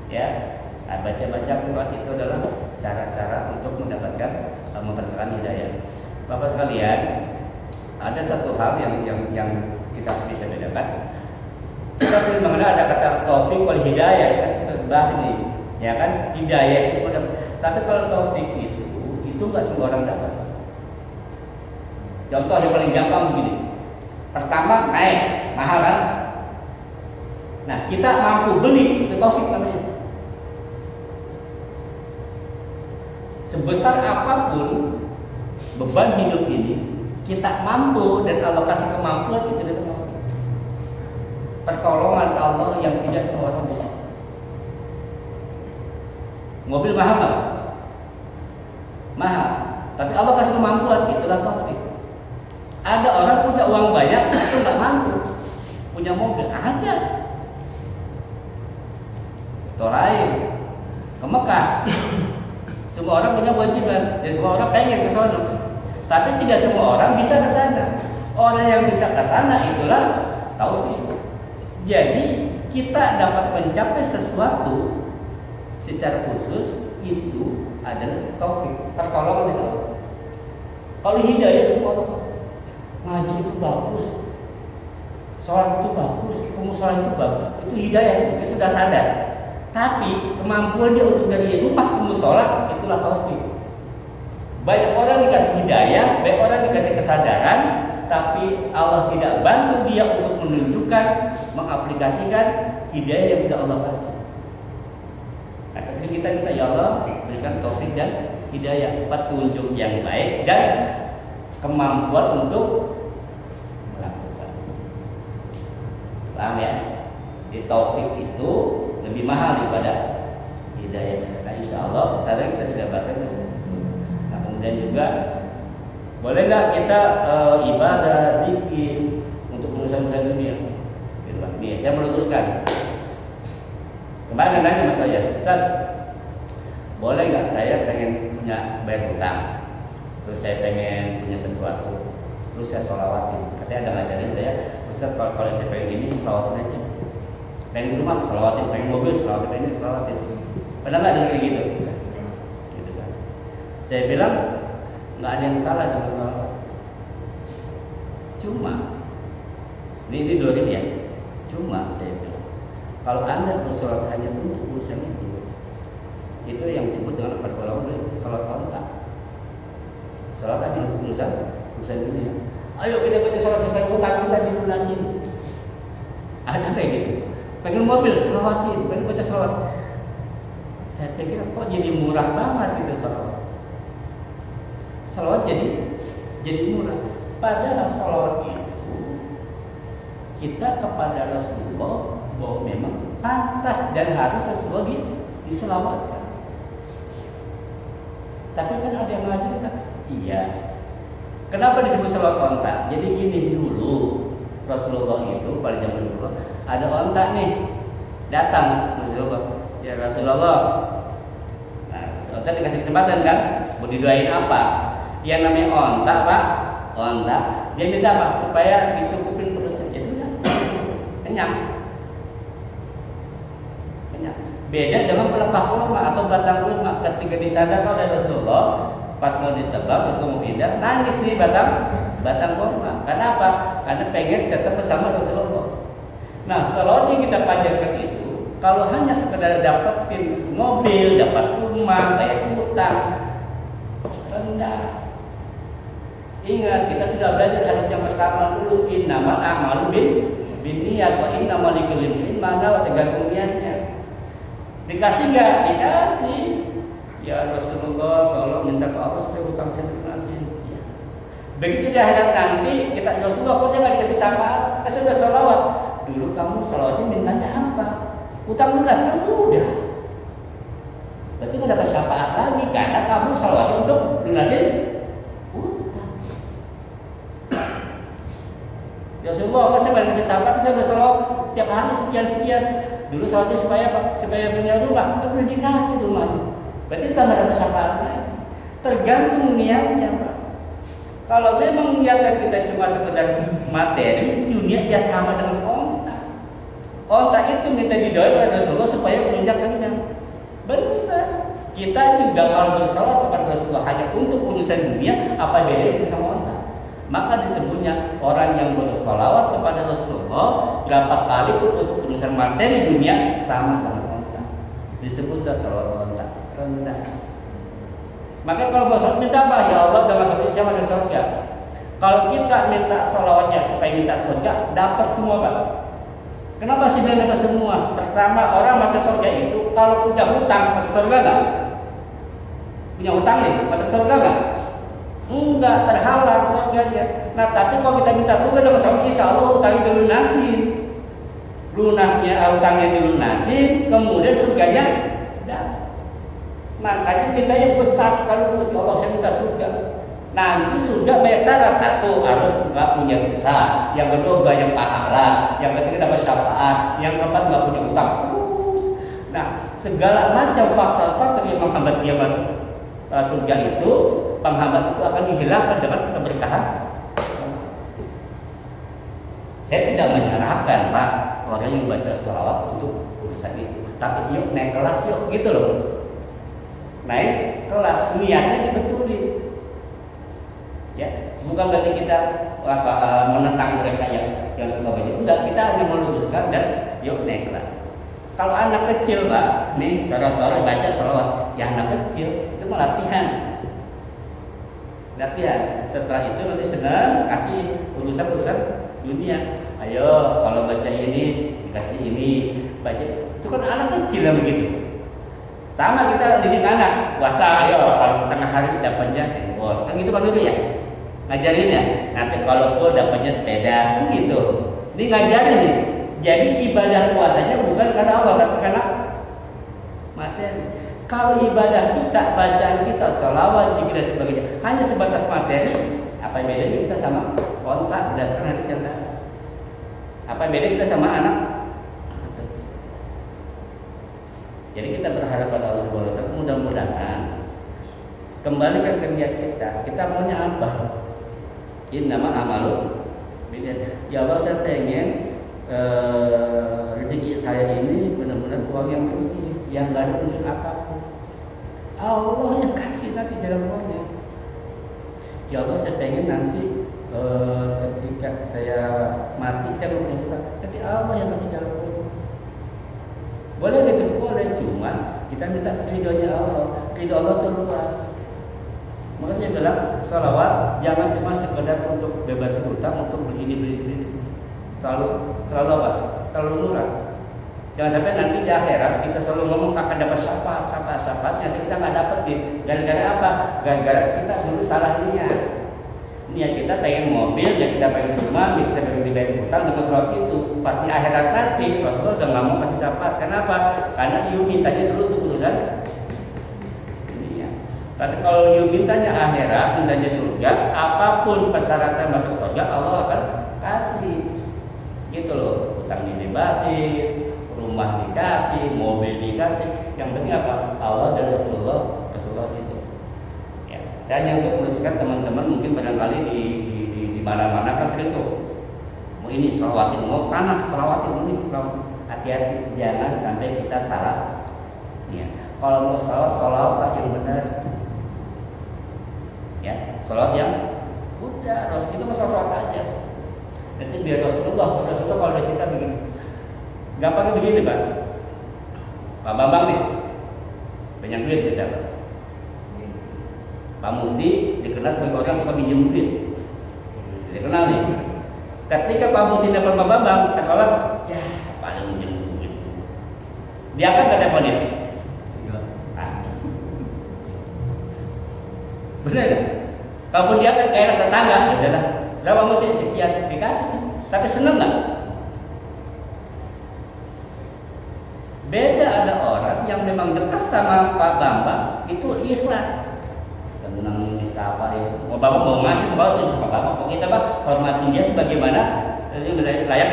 ya. Baca Quran itu adalah cara-cara untuk mendapatkan mempertahankan hidayah. Bapak sekalian, ada satu hal yang kita bisa bedakan. Kita sering mengenal ada kata taufik wal hidayah, kita sering bahas ini. Ya kan, hidayah itu pada, tapi kalau taufik itu nggak semua orang dapat. Contoh yang paling gampang begini. Pertama naik, mahal kan? Nah kita mampu beli, itu taufik namanya. Sebesar apapun beban hidup ini, kita mampu dan Allah kasih kemampuan itu adalah taufik. Pertolongan Allah yang tidak semua orang bisa. Mobil mahal nggak? Mahal. Tapi Allah kasih kemampuan, itulah taufik. Ada orang punya uang banyak, itu nggak mampu punya mobil. Ada. Torain ke Mekah. Semua orang punya kewajiban, dan semua orang pengen ke sana. Tapi tidak semua orang bisa ke sana. Orang yang bisa ke sana itulah taufik. Jadi kita dapat mencapai sesuatu secara khusus itu adalah taufik, pertolongan dari Allah. Kalau hidayah semua orang pasti. Ngaji itu bagus, sholat itu bagus, pengusaha itu bagus, itu hidayah, dia sudah sadar. Tapi kemampuan dia untuk dari rumah ke musola itulah taufik. Banyak orang dikasih hidayah, banyak orang dikasih kesadaran, tapi Allah tidak bantu dia untuk menunjukkan, mengaplikasikan hidayah yang sudah Allah kasih. Nah, kesini kita minta ya Allah berikan taufik dan hidayah, petunjuk yang baik dan kemampuan untuk melakukan. Paham ya? Di taufik itu lebih mahal daripada hidayah. Nah, insya Allah kesadaran kita sudah bahkan. Nah, kemudian juga boleh nggak kita ibadah zikir untuk urusan-urusan dunia? Gitu kan? Nih, saya meluruskan. Kemarin nanya sama saya, Ustaz, boleh nggak saya pengen punya bayar hutang, terus saya pengen punya sesuatu, terus saya sholawatin. Katanya ada ngajarin saya, Ustaz kalau saya pengen ini sholawatin aja, pengen rumah sholawatin, pengen mobil sholawatin, pengen ini sholawatin. Pernah nggak dengar kayak gitu? Gitu kan? Saya bilang nggak ada yang salah dengan sholawat. Cuma ini dulu ini ya. Cuma saya bilang kalau Anda bersolat hanya untuk urusan itu yang disebut dengan para ulama itu salat kontak. Salat hanya untuk urusan dunia. Ayo kita baca salat supaya hutang kita dilunasin. Ada kayak gitu. Pengen mobil, selawatin, pengen baca salawat. Saya pikir kok jadi murah banget gitu salawat. Salawat jadi murah. Padahal salawat itu kita kepada Rasulullah bahwa memang pantas dan harus Rasulullah diselawatkan. Tapi kan ada yang ngajarin, iya. Kenapa disebut salawat kontak? Jadi gini dulu Rasulullah itu pada zaman Rasulullah ada onta nih datang Rasulullah, ya Rasulullah. Nah, onta dikasih kesempatan kan, mau didoain apa? Yang namanya onta pak, onta dia minta apa? Supaya dicukupin perutnya. Ya sudah, kenyang. Beda dengan pelepah kurma atau batang kurma. Ketika disandarkan oleh Rasulullah, pas mau ditebak, Rasulullah mau pindah, nangis nih batang kurma. Karena apa? Karena pengen tetap bersama Rasulullah. Nah, salawat yang kita panjatkan itu, kalau hanya sekedar dapetin mobil, dapat rumah, bayar hutang, rendah. Ingat, kita sudah belajar hadis yang pertama dulu, innamal a'malu binniyat wa innamal likulli imrin ma nawa, tergantung niatnya. Dikasih nggak? Dikasih. Ya Rasulullah, tolong minta ke Allah supaya hutang saya dilunasin. Ya. Begitu di akhirat nanti kita Rasulullah, kok saya nggak dikasih syafaat? Saya sudah sholawat. Dulu kamu sholawatnya mintanya apa? Hutang lunas kan sudah. Berarti nggak dapat syafaat lagi karena kamu sholawatnya untuk lunasin hutang. Ya Rasulullah, kok saya nggak dikasih syafaat? Saya sudah sholawat setiap hari sekian. Dulu sholatnya supaya punya rumah, kan udah dikasih rumahnya. Berarti udah nggak ada syafaat lagi. Tergantung niatnya, Pak. Kalau memang niatan kita cuma sekedar materi, dunia ya sama dengan onta. Onta itu minta didoain oleh Rasulullah supaya kenyang. Benar. Kita juga kalau bersolat kepada Rasulullah hanya untuk urusan dunia, apa bedanya kita sama onta? Maka disebutnya orang yang bersolawat kepada Rasulullah berapa kali pun untuk urusan materi dunia sama dengan onta. Disebutnya salawat onta rendah. Maka kalau mau minta apa? Ya Allah, udah masuk Islam masuk surga. Kalau kita minta salawatnya supaya minta surga, dapat semua Pak. Kenapa sih bilang dapat semua? Pertama, orang masuk surga itu kalau punya hutang masuk surga nggak? Punya hutang nih, masuk surga nggak? Enggak, terhalang surganya. Nah, tapi kalau kita minta surga dalam surga, insya Allah hutangnya dilunasin. Hutangnya dilunasin, kemudian surganya dapat. Makanya minta yang besar sekali, ya Allah saya minta surga. Nanti surga banyak syarat. Satu, harus nggak punya dosa. Yang kedua, banyak pahala. Yang ketiga, dapat syafaat. Yang keempat, nggak punya utang. Nah, segala macam faktor-faktor yang menghambat dia masuk surga itu, penghambat itu akan dihilangkan dengan keberkahan. Saya tidak menyalahkan Pak orang yang baca sholawat untuk urusan itu, tapi yuk naik kelas yuk, gitu loh. Naik kelas, niatnya dibetulin. Ya, bukan berarti kita menentang mereka yang suka baca. Enggak, kita hanya meluruskan dan yuk naik kelas. Kalau anak kecil Pak, nih saudara-saudara baca sholawat, ya anak kecil itu latihan. Setelah itu nanti senang kasih urusan dunia. Ayo kalau baca ini dikasih ini, baca. Itu kan anak kecil yang begitu. Sama kita didik anak, puasa, ayo kalau setengah hari dapatnya handphone. Kan gitu kan dulu ya. Ngajarinnya. Nanti kalau full dapatnya sepeda, kan gitu. Ini ngajarin nih. Jadi ibadah puasanya bukan karena Allah, tapi karena materi. Kalau ibadah kita, bacaan kita, sholawat, zikir dan sebagainya hanya sebatas materi, apa bedanya kita sama onta berdasarkan hadis yang tadi? Apa beda kita sama anak? Jadi kita berharap pada Allah Subhanahu wa taala, mudah-mudahan kembalikan ke niat kita. Kita maunya apa? Innama amalu binniyat. Ya Allah, saya pengen rezeki saya ini benar-benar uang yang bersih, yang enggak ada unsur apapun. Allah yang kasih nanti jalan uangnya. Ya Allah, saya pengen nanti ketika saya mati saya mau hutang, nanti Allah yang kasih jalan keluar. Boleh gitu, boleh, cuma kita minta ridhonya Allah. Ridho Allah itu luas. Maka saya bilang sholawat jangan cuma sekedar untuk bebasin hutang, untuk beli ini beli itu. Terlalu apa? Terlalu murah. Jangan sampai nanti di akhirat kita selalu ngomong akan dapat syafaat, nanti kita nggak dapetin. Gara-gara apa? Gara-gara kita dulu salah niat. Niat kita pengen mobil, ya kita pengen rumah, ya kita pengen dibayar hutang dengan sholawat itu. Pas di akhirat nanti Rasulullah udah nggak mau kasih syafaat. Kenapa? Karena you mintanya dulu untuk urusan dunia. Tapi kalau you mintanya akhirat, mintanya surga, apapun persyaratan masuk surga Allah akan kasih. Gitu loh, hutang dibebasin, rumah dikasih, mobil dikasih. Yang penting apa? Allah dan Rasulullah itu. Saya hanya untuk meluruskan teman-teman mungkin barangkali di mana-mana kan sering tuh mau ini selawatin, mau tanah selawatin ini selawatin. Hati-hati jangan sampai kita salah. Ya. Kalau mau salawat yang benar. Ya, salawat yang udah harus kita mau salawat aja. Nanti biar Rasulullah kalau ada kita begini. Gampangnya begini Pak. Pak Bambang nih banyak duit biasa. Pak Mufti dikenal sebagai orang suka minjem duit. Dikenal nih. Ketika Pak Mufti dapat Pak Bambang, tertolak, ya paling minjem duit. Diangkat nggak teleponnya? Enggak. Benar nggak? Kalaupun diangkat kayak anak tetangga, ya udahlah. Lah Pak Mufti sekian dikasih sih. Tapi seneng nggak? Beda ada orang yang memang dekat sama Pak Bambang itu ikhlas. Senang disapa ya. Mau Bapak mau ngasih ke Bapak tuh sama Bapak. Pokoknya kita Pak hormatin dia sebagaimana layak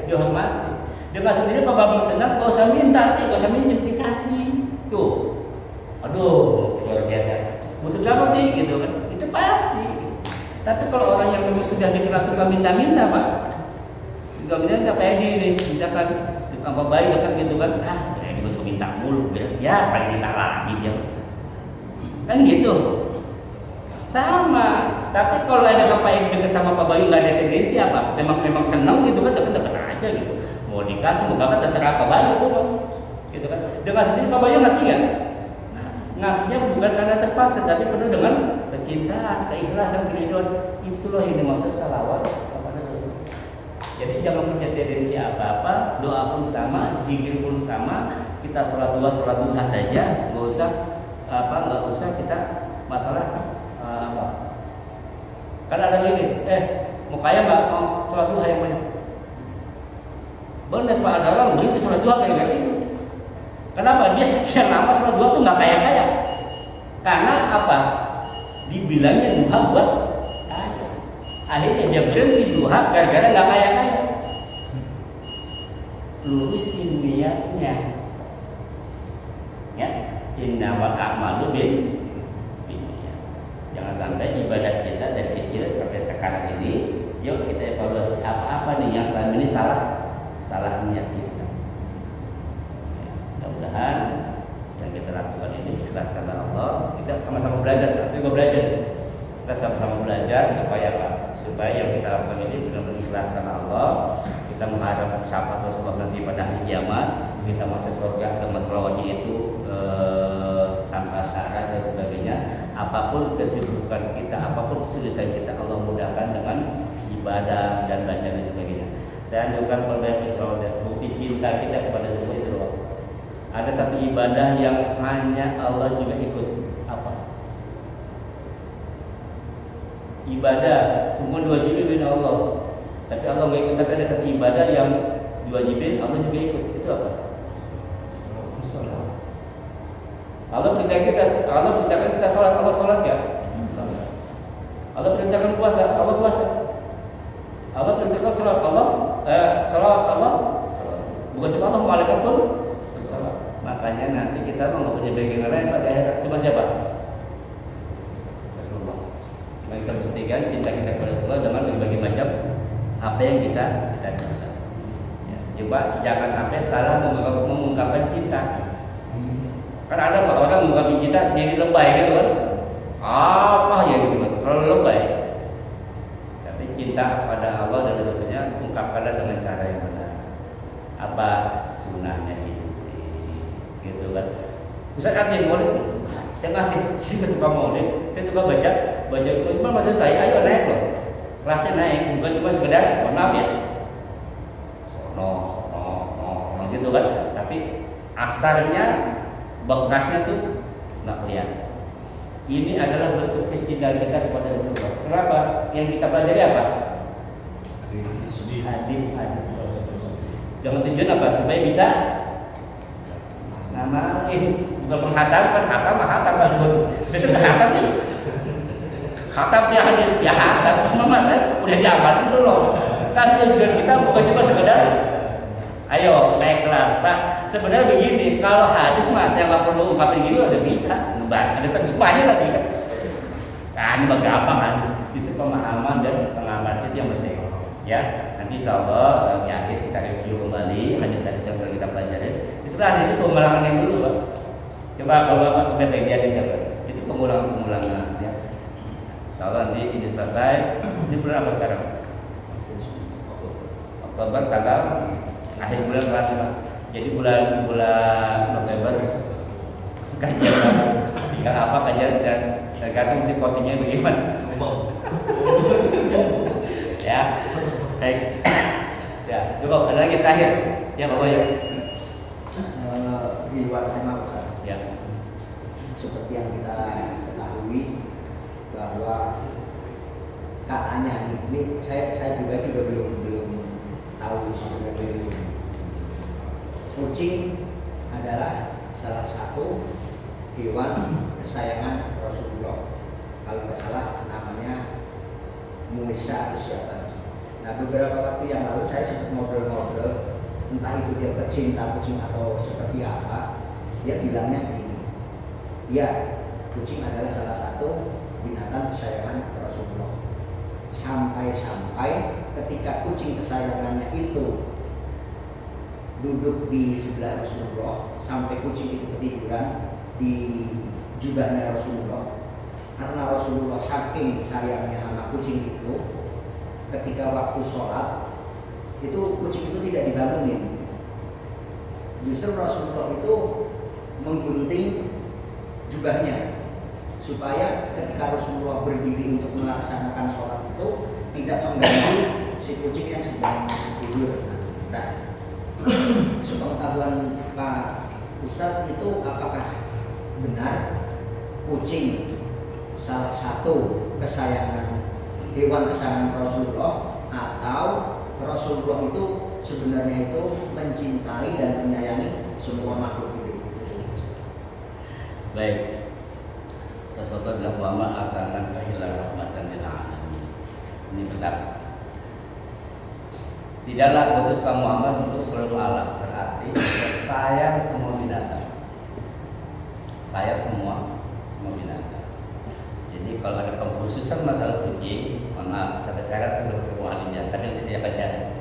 dihormati. Dengan sendiri Pak Bambang senang, gak usah minta, gak usah minjem, dikasih. Tuh, aduh luar biasa. Butuh berapa nih gitu kan? Itu pasti. Tapi kalau orang yang memang sudah dikenal tukang minta-minta Pak, juga minta kayak ini, misalkan apa bayi dekat gitu kan? Dia butuh minta mulu, ya paling minta lagi dia. Kan gitu. Sama, tapi kalau ada Bapak yang dekat sama Pak Bayu nggak ada tendensi apa, memang senang gitu kan, deket-deket aja gitu. Mau dikasih, mau bakat terserah Pak Bayu tuh, gitu kan. Dengan sendiri Pak Bayu ngasih nggak? Ngasihnya bukan karena terpaksa, tapi penuh dengan kecintaan, keikhlasan, keridhaan. Itulah yang dimaksud salawat kepada Rasul. Jadi jangan punya tendensi apa-apa, doa pun sama, zikir pun sama. Kita sholat duha saja, nggak usah kita masalah. Kan ada gini, mau kaya nggak mau sholat duha yang banyak? Benar Pak, ada orang beli sholat duha kayak itu. Kenapa? Dia sekian lama sholat duha tuh nggak kaya-kaya. Karena apa? Dibilangnya duha buat kaya. Akhirnya dia berhenti duha gara-gara nggak kaya-kaya. Lurusin niatnya. Ya, innamal a'malu makanya ibadah kita dari kecil sampai sekarang ini, yuk kita evaluasi apa nih yang selama ini salah niat kita. Ya, mudah-mudahan yang kita lakukan ini ikhlas karena Allah. Kita sama-sama belajar, saya juga belajar. Kita sama-sama belajar supaya apa? Supaya yang kita lakukan ini benar-benar ikhlas karena Allah. Kita mengharap syafaat Rasulullah nanti pada hari kiamat, kita masuk surga dengan selawatnya itu tanpa syarat dan sebagainya. Apapun kesibukan kita, apapun kesulitan kita, Allah mudahkan dengan ibadah dan baca dan sebagainya. Saya anjurkan perbanyak selawat, bukti cinta kita kepada semua itu loh. Ada satu ibadah yang hanya Allah juga ikut. Apa? Ibadah semua diwajibin oleh Allah, tapi Allah nggak ikut. Tapi ada satu ibadah yang diwajibin, Allah juga ikut. Itu apa? Sholat. Allah perintahkan kita sholat, Allah sholat ya. Allah perintahkan puasa, Allah puasa. Allah perintahkan sholat, Allah sholat, Allah sholat. Bukan cuma Allah, malaikat pun sholat. Makanya nanti kita mau punya bagian lain pada akhirat. Cuma siapa? Rasulullah. Cuma kita buktikan cinta kita kepada Rasulullah dengan berbagai macam apa yang kita bisa. Ya, coba jangan sampai salah mengungkapkan cinta. Kan ada orang mengungkapkan cinta jadi lebay gitu kan? Apa ya gitu kan? Terlalu lebay. Tapi cinta kepada Allah dan Rasulnya ungkapkanlah dengan cara yang benar. Apa sunnahnya ini? Gitu kan? Ustaz Adin maulid, saya ngerti, saya ketua maulid, saya suka baca, cuma maksud saya, ayo naik loh, kelasnya naik, bukan cuma sekedar, mohon maaf ya, sono, gitu kan, tapi asarnya, bekasnya tuh nggak kelihatan. Ini adalah bentuk kecintaan kita kepada Rasulullah. Kenapa? Yang kita pelajari apa? Hadis. Jangan tujuan apa? Supaya bisa bukan menghatam kan hatam besok udah hatam nih. Hatam sih hadis ya hatam, cuma masa udah diamalin belum? Kan tujuan kita bukan cuma sekedar ayo naik kelas Pak. Sebenarnya begini, kalau hadis mas yang nggak perlu ungkapin gini udah bisa, ada terjemahnya lagi kan. Nah ini mah gampang hadis, bisa pemahaman dan pengaman itu yang penting. Ya, nanti insyaallah di akhir kita review kembali hadis-hadis yang kita pelajari. Setelah hadis itu pengulangan yang dulu Pak. Coba kalau Bapak kemudian lihat itu pengulangan ya. Insyaallah nanti ini selesai. Ini bulan apa sekarang? Oktober tanggal akhir bulan berapa Pak? Jadi bulan November kajian tinggal apa kajian dan tergantung di votingnya bagaimana. Ya, baik. Ya, cukup. Ada lagi terakhir. Ya Bapak ya. Di luar tema Ustaz. Ya. Seperti yang kita ketahui bahwa katanya ini saya pribadi juga belum tahu sebenarnya. Kucing adalah salah satu hewan kesayangan Rasulullah. Kalau nggak salah namanya Muisa atau siapa. Nah beberapa waktu yang lalu saya sempat ngobrol-ngobrol, entah itu dia pecinta kucing atau seperti apa. Dia bilangnya begini, ya kucing adalah salah satu binatang kesayangan Rasulullah. Sampai-sampai ketika kucing kesayangannya itu duduk di sebelah Rasulullah, sampai kucing itu ketiduran di jubahnya Rasulullah. Karena Rasulullah saking sayangnya sama kucing itu, ketika waktu sholat itu kucing itu tidak dibangunin. Justru Rasulullah itu menggunting jubahnya supaya ketika Rasulullah berdiri untuk melaksanakan sholat itu tidak mengganggu si kucing yang sedang tidur. Nah, sepengetahuan Pak Ustadz itu apakah benar kucing salah satu kesayangan hewan kesayangan Rasulullah, atau Rasulullah itu sebenarnya itu mencintai dan menyayangi semua makhluk hidup? Baik. Rasulullah adalah Muhammad asalkan kehilangan rahmatan lil alamin. Ini benar. Tidaklah putuskan Muhammad untuk seluruh alam, berarti sayang semua binatang. Sayang semua binatang. Jadi kalau ada pengkhususan masalah kucing, mohon maaf sampai sekarang saya belum ketemu hadisnya, tapi nanti saya baca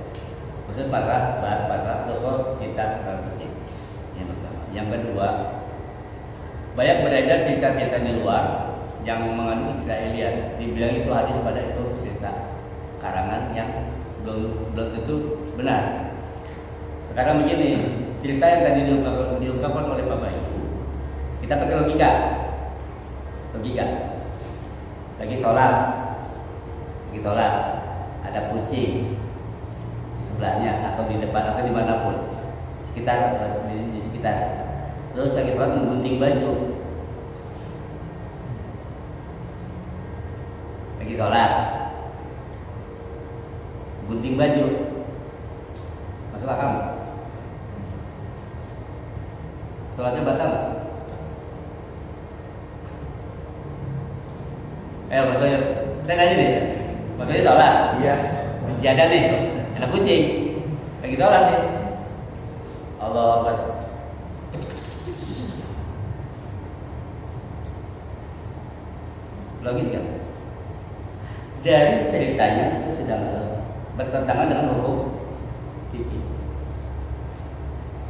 khusus masalah bahas masalah khusus kita tentang kucing. Yang pertama. Yang kedua, banyak beredar cerita-cerita di luar yang mengandung Israelian, dibilang itu hadis pada itu cerita karangan yang belum tentu benar. Sekarang begini, cerita yang tadi diungkapkan oleh Pak Bayu, kita pakai logika. Lagi sholat, ada kucing di sebelahnya atau di depan atau dimanapun, di sekitar. Terus lagi sholat menggunting baju, gunting baju, masuk akal? Sholatnya batal nggak? Maksudnya, saya nanya deh, maksudnya sholat, Iya. sejadah nih, ada kucing, lagi sholat nih, Allah Akbar. Logis kan? Dari ceritanya itu sedang bertentangan dengan hukum fikih.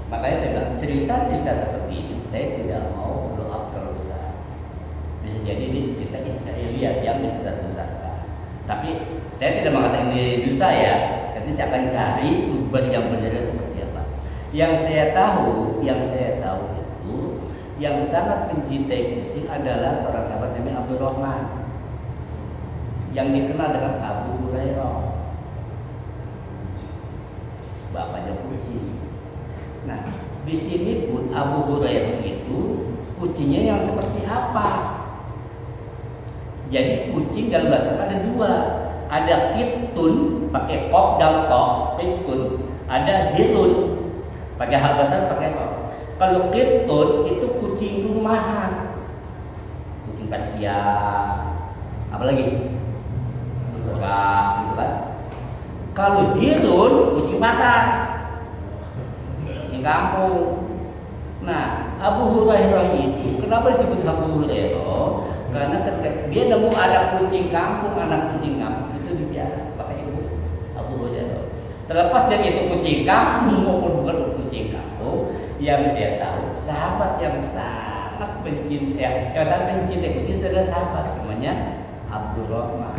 Makanya saya bilang cerita-cerita seperti ini saya tidak mau blow up terlalu besar. Bisa jadi ini cerita Israeliat yang dibesar-besarkan. Tapi saya tidak mengatakan ini dosa ya. Nanti saya akan cari sumber yang benar seperti apa. Yang saya tahu itu yang sangat mencintai kucing adalah seorang sahabat namanya Abdul Rahman yang dikenal dengan Abu Hurairah, bapaknya kucing. Nah, di sini pun Abu Hurairah itu kucingnya yang seperti apa? Jadi kucing dalam bahasa Arab ada dua, ada kitun pakai kop dan tok, kitun, ada hirun pakai hal besar pakai kop. Kalau kitun itu kucing rumahan, kucing Persia, apalagi berak gitu kan. Kalau hirun kucing pasar, kucing kampung. Nah, Abu Hurairah itu kenapa disebut Abu Hurairah? Karena ketika dia nemu ada kucing kampung, anak kucing kampung itu dibiarkan pakai ibu Abu Hurairah. Terlepas dari itu kucing kampung maupun bukan kucing kampung, yang saya tahu sahabat yang sangat mencintai kucing itu adalah sahabat namanya Abdul Rahman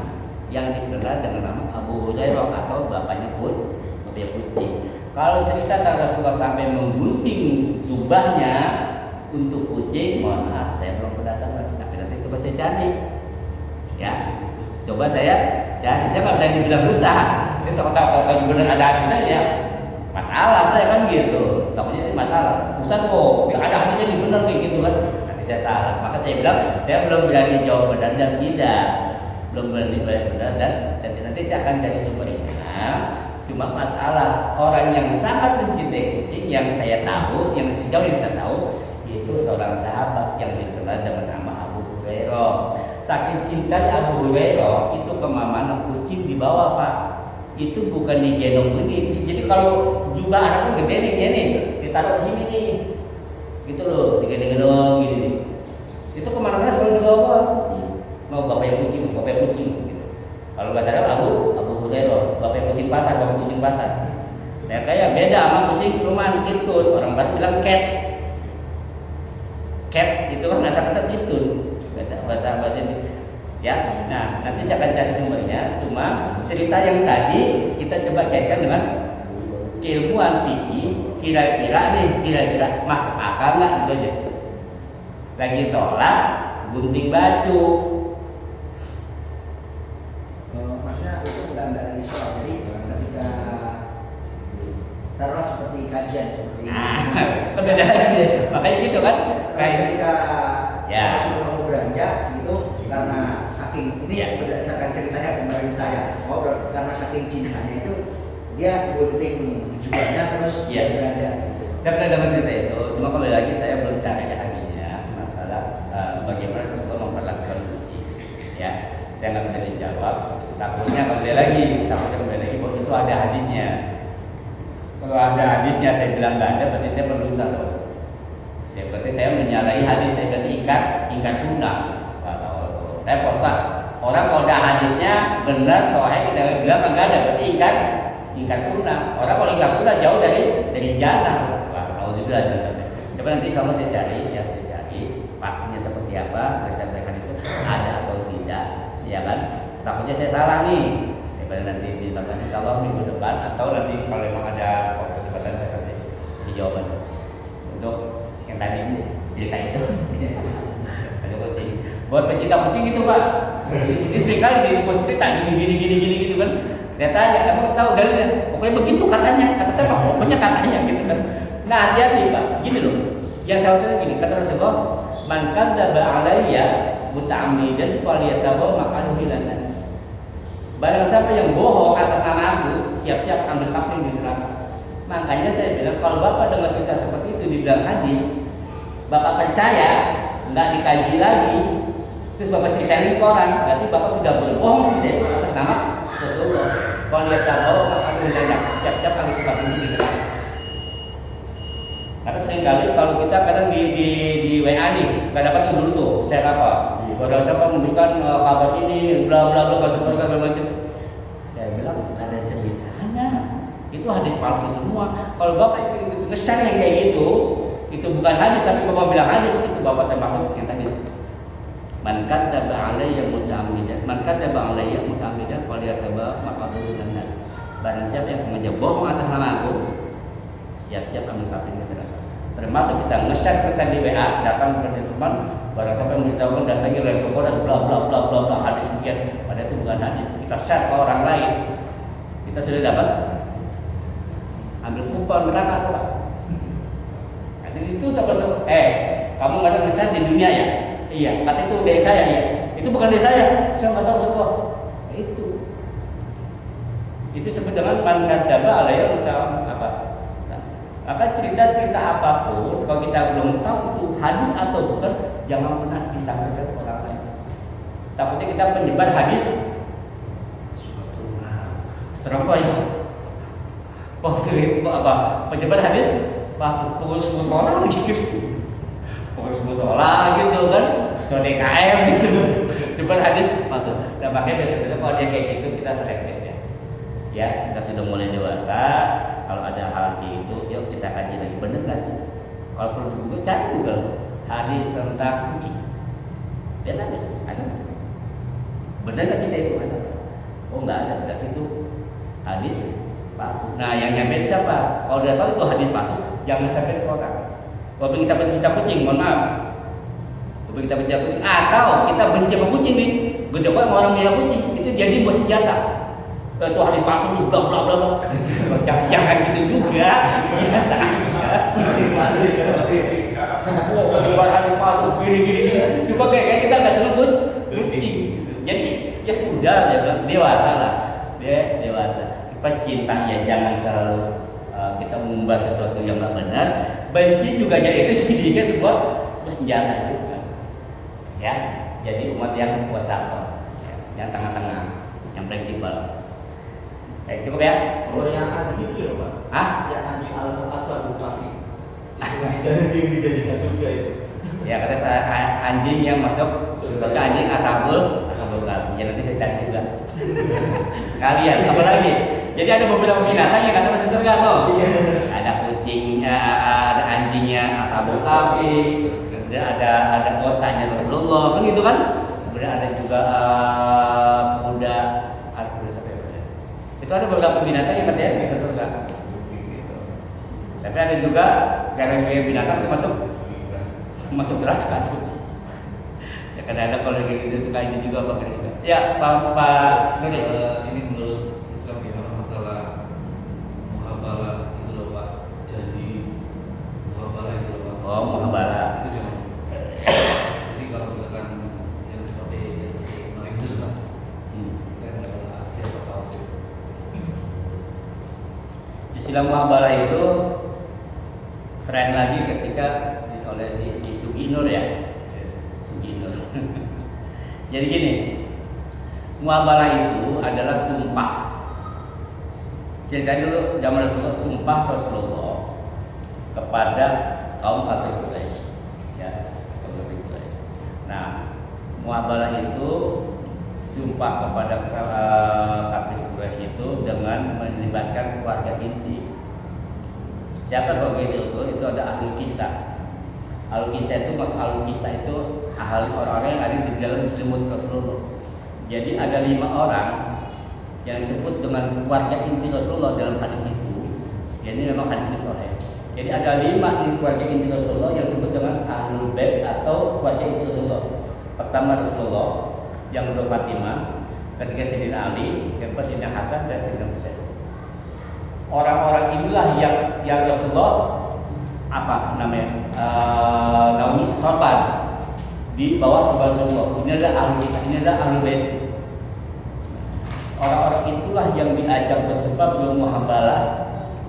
yang dikenal dengan nama Abu Hurairah atau bapaknya kucing. Kalau cerita Rasulullah sampai menggunting jubahnya untuk kucing, mohon maaf saya belum pernah dengar. Tapi nanti coba saya cari, ya. Coba saya cari. Saya nggak berani bilang rusak. Ini tahu benar ada hadisnya ya. Masalah saya kan gitu. Takutnya sih masalah. Ustaz kok, ada hadisnya benar kayak gitu kan? Nanti saya salah. Maka saya bilang saya belum berani jawab benar dan tidak. Belum berani benar dan nanti saya akan cari sumbernya. Cuma masalah orang yang sangat mencintai kucing yang saya tahu, yang sejauh yang saya tahu itu seorang sahabat yang dikenal dengan nama Abu Hurairah. Saking cintanya Abu Hurairah itu kemana-mana kucing dibawa Pak. Itu bukan digendong begini. Jadi kalau jubah Arab gede nih, ditaruh di sini nih, gitu loh, digendong gini nih. Itu kemana-mana selalu dibawa. Mau bapaknya kucing gitu. Kalau nggak salah Abu Hurairah, bapaknya kucing pasar. Nah kayak beda sama kucing rumah kitun. Orang Barat bilang cat itu kan asal kata kitun, bahasa ini. Ya, nah nanti saya akan cari sumbernya. Cuma cerita yang tadi kita coba kaitkan dengan keilmuan fikih. Kira-kira masuk akal nggak gitu aja. Lagi sholat gunting baju. Maksudnya itu nggak lagi sholat. Jadi ketika taruhlah seperti kajian seperti ini. Beda lagi. Makanya gitu kan. Ketika ya. suruh mau belanja gitu karena saking ini ya. Berdasarkan ceritanya kemarin saya, karena saking cintanya itu dia gunting jubahnya terus ya. Belanja. Saya pernah dengar cerita itu, cuma kalau lagi saya belum cari hadisnya masalah bagaimana Rasulullah memperlakukan kucing. Ya, saya nggak bisa dijawab. Takutnya kembali lagi bahwa itu ada hadisnya. Kalau ada hadisnya saya bilang nggak ada, berarti saya berdosa loh. Berarti saya menyalahi hadis, saya berarti ingkar sunnah. repot Pak. Orang kalau udah hadisnya benar, soalnya kita bilang enggak ada, berarti ingkar sunnah. Orang kalau ingkar sunnah jauh dari jannah. Wah, alhamdulillah. Coba nanti sama saya cari, pastinya seperti apa, baca-bacakan itu ada atau tidak, ya kan? Takutnya saya salah nih. Daripada nanti di masa insyaallah minggu depan atau nanti kalau memang ada kesempatan saya kasih jawaban untuk yang tadi cerita itu. Ada kucing. Buat pecinta kucing itu Pak. Ini seringkali di cerita gini gitu kan. Saya tanya, emang tahu dalilnya? Pokoknya begitu katanya. Kata saya Pak, pokoknya katanya gitu kan. Nah hati-hati Pak. Gini loh. Yang saya katakan gini, kata Rasulullah, man kadzdzaba alayya muta'ammidan falyatabawa maq'adahu minan nar. Barang siapa yang bohong atas nama aku, siap-siap ambil kafir di neraka. Makanya saya bilang kalau Bapak dengar cerita seperti itu di dalam hadis, Bapak percaya, nggak dikaji lagi, terus Bapak ceritain ke orang, berarti Bapak sudah berbohong tidak itu atas nama Rasulullah. Kalau dia tahu maka mendadak siap-siap ambil kafir di neraka. Karena seringkali kalau kita kadang di WA nih suka dapat sebelum tuh share apa, kalau siapa memberikan kabar ini, bla bla bla bahasa surga segala macam. Saya bilang ada ceritanya. Itu hadis palsu semua. Kalau Bapak itu nge-share yang kayak gitu, itu bukan hadis tapi Bapak bilang hadis, itu Bapak termasuk yang tadi. Man kadzdzaba alayya muta'ammidan, man kadzdzaba alayya muta'ammidan falyatabawa maq'adahu minan nar. Barang siapa yang sengaja bohong atas nama aku, siap-siap ambil kafir di neraka. Termasuk kita nge-share pesan di WA, datang kepada teman, barang siapa yang memberitahukan datangi oleh toko dan bla bla bla bla bla hadis sekian, padahal itu bukan hadis. Kita share ke orang lain, kita sudah dapat ambil kupon neraka tuh Pak. Nah, itu tak perlu. Kamu nggak ada nge-share di dunia ya? Iya. Kata itu dari saya ya. Itu bukan dari saya nggak tahu semua. Itu sebut dengan man kadzdzaba alayya apa? Maka cerita-cerita apapun kalau kita belum tahu itu hadis atau bukan, jangan pernah disampaikan ke orang lain. Takutnya kita penyebar hadis serem ya. Apa? Penyebar hadis pas pengurus musola lagi gitu. Pengurus musola gitu kan. Atau DKM gitu. Penyebar hadis masuk. Nah, makanya biasanya kalau dia kayak gitu kita selektif ya. Ya, kita sudah mulai dewasa. Kalau ada hal itu, yuk kita kaji lagi. Bener nggak sih? Kalau perlu Google, cari Google hadis tentang kucing. Lihat aja, ada nggak? Bener nggak tidak itu ada? Oh nggak ada, berarti itu hadis palsu. Nah yang nyampe siapa? Kalau udah tahu itu hadis palsu, jangan sampai ke orang. Kalau kita benci kucing, mohon maaf. Kalau kita benci kucing, atau kita benci sama kucing nih, gede banget sama orang punya kucing, itu jadi bos senjata. Itu hadis palsu nih, bla bla bla. Jangan gitu juga. Biasa aja. Penyebar hadis palsu gini. Coba kayak kita nggak seneng kucing. Jadi ya sudah, saya bilang dewasa lah. Dia dewasa. Kita cinta ya jangan terlalu kita membahas sesuatu yang nggak benar. Benci juga jadi itu jadinya sebuah senjata juga. Ya, jadi umat yang wasato, yang tengah-tengah, yang fleksibel. Cukup ya? Kalau yang anjing itu ya Pak? Hah? Yang anjing al-ashabul kahfi. Itu anjing dijadikan surga itu. Ya kata saya anjing yang masuk surga, anjing ashabul kahfi. Ya nanti saya cari juga. Sekalian, apa lagi? Jadi ada beberapa binatang yang kata masuk surga tuh. Iya. Ada kucingnya, ada anjingnya ashabul kahfi. Kemudian ada otanya Rasulullah, kan gitu kan? Kemudian ada juga kuda. Itu ada beberapa binatang yang katanya bisa surga. Tapi ada juga cara binatang itu masuk neraka tuh. Ya kadang-kadang kalau kayak gitu suka ini juga apa juga. Ya Pak Nuri. Ini menurut Islam gimana masalah muhabalah itu loh Pak? Jadi muhabalah itu loh Pak. Oh muhabalah. Itu gimana? Jadi kalau misalkan yang seperti kemarin itu Pak, kita nggak tahu asli atau palsu. Istilah muhabalah itu keren lagi ketika oleh si Suginur ya. Suginur. Jadi gini, muhabalah itu adalah sumpah. Cerita dulu zaman Rasulullah, sumpah Rasulullah kepada kaum kafir Quraisy. Ya, kaum kafir Quraisy. Nah, Muamalah itu sumpah kepada kafir Quraisy itu dengan melibatkan keluarga inti. Siapa keluarga inti Rasul? Itu ada ahli kisah. Ahli kisah itu maksud ahli kisah itu ahli orang-orang yang ada di dalam selimut Rasulullah. Jadi ada 5 orang yang disebut dengan keluarga inti Rasulullah dalam hadis itu. Ini memang hadis ini sahih. Jadi ada 5 keluarga inti Rasulullah yang disebut dengan ahlul bait atau keluarga inti Rasulullah. Pertama Rasulullah, yang kedua Fatimah, ketiga Sayyidina Ali, yang kedua Sayyidina Hasan dan Sayyidina Husain. Orang-orang inilah yang Rasulullah apa namanya naungi sorban di bawah sorban Rasulullah. Ini adalah ahli kisah, ini adalah ahlul bait. Orang-orang itulah yang diajak bersebab bermuhabalah,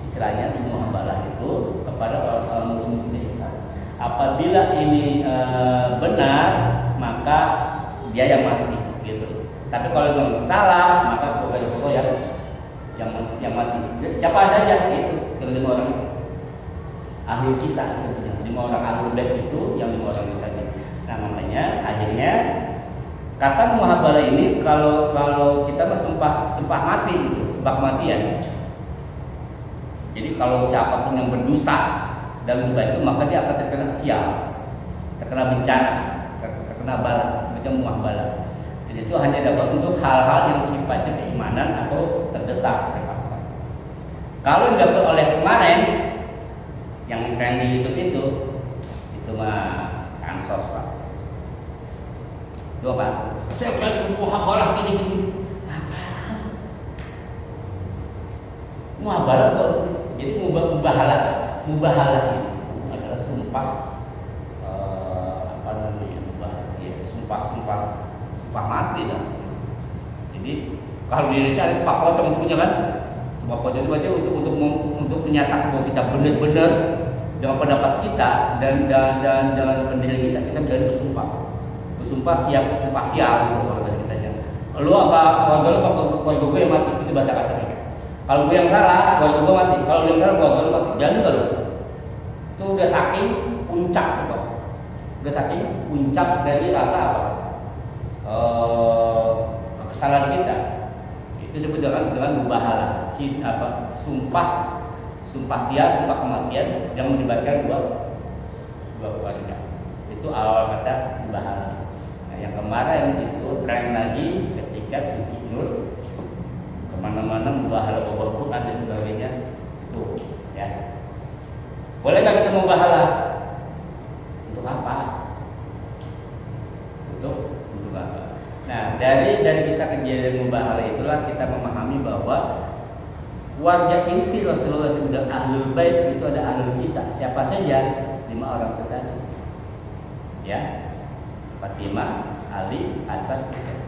istilahnya bermuhabalah itu kepada orang-orang muslim di Islam. Apabila ini benar, maka dia yang mati, gitu. Tapi kalau memang salah, maka keluarga Rasulullah yang mati. Siapa saja itu yang 5 orang itu? Ahli kisah sebenarnya 5 orang ahlul bait itu yang 5 orang itu tadi. Nah makanya akhirnya kata muhabalah ini kalau kita sumpah mati gitu, sumpah kematian. Jadi kalau siapapun yang berdusta dalam sumpah itu maka dia akan terkena sial, terkena bencana, terkena bala, semacam muhabalah. Jadi itu hanya dapat untuk hal-hal yang sifatnya keimanan atau terdesak terpaksa. Kalau yang dilakukan oleh kemarin yang tren di YouTube itu mah kansos Pak. Itu apa? Saya pengen muhabalah gini. Muhabalah kok. Jadi mubahalah itu adalah sumpah apa namanya? Sumpah mati lah. Jadi kalau di Indonesia ada sumpah pocong sebenarnya kan. Sumpah pocong itu aja untuk menyatakan bahwa kita benar-benar dengan pendapat kita dan pendirian kita berani bersumpah siap sumpah sial gitu kalau bahasa kita aja. Lu apa keluarga gue yang mati itu bahasa kasarnya. Kalau gue yang salah, keluarga gue mati. Kalau lu yang salah, keluarga gue mati. Jangan enggak lu. Itu udah saking puncak gitu. Udah saking puncak dari rasa apa? Kesalahan kita. Itu disebut dengan mubahalah. Sumpah sial, sumpah kematian yang melibatkan dua keluarga. Itu awal kata mubahalah. Nah, yang kemarin itu tren lagi ketika Siti Nur kemana-mana mubahalah bawa Quran dan sebagainya itu ya. Boleh nggak kita mubahalah? Untuk apa? Untuk apa? Nah dari kisah kejadian mubahalah itulah kita memahami bahwa warga inti Rasulullah SAW ahlul bait itu ada ahlul kisah. Siapa saja? 5 orang itu tadi. Ya, Fatimah, Ali, Hasan, Husain.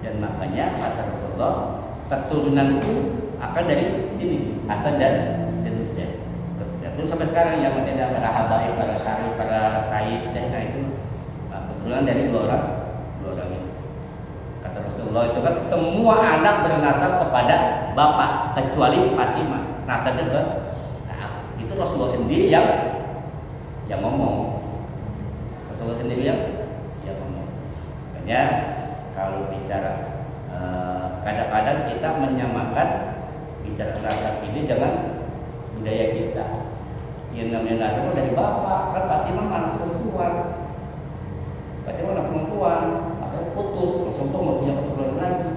Dan makanya kata Rasulullah, keturunanku akan dari sini, Hasan dan Husain. Terus sampai sekarang ya masih ada para habaib, para syarif, para sayyid, syekh, nah itu keturunan dari 2 orang itu. Kata Rasulullah itu kan semua anak bernasab kepada bapak kecuali Fatimah. Nasabnya ke itu Rasulullah sendiri yang ngomong. Rasulullah sendiri yang ngomong. Makanya kalau bicara kadang-kadang kita menyamakan bicara nasab ini dengan budaya kita. Yang namanya nasab dari bapak, kan Fatimah anak perempuan. Fatimah anak perempuan, makanya putus. Rasulullah nggak punya keturunan lagi,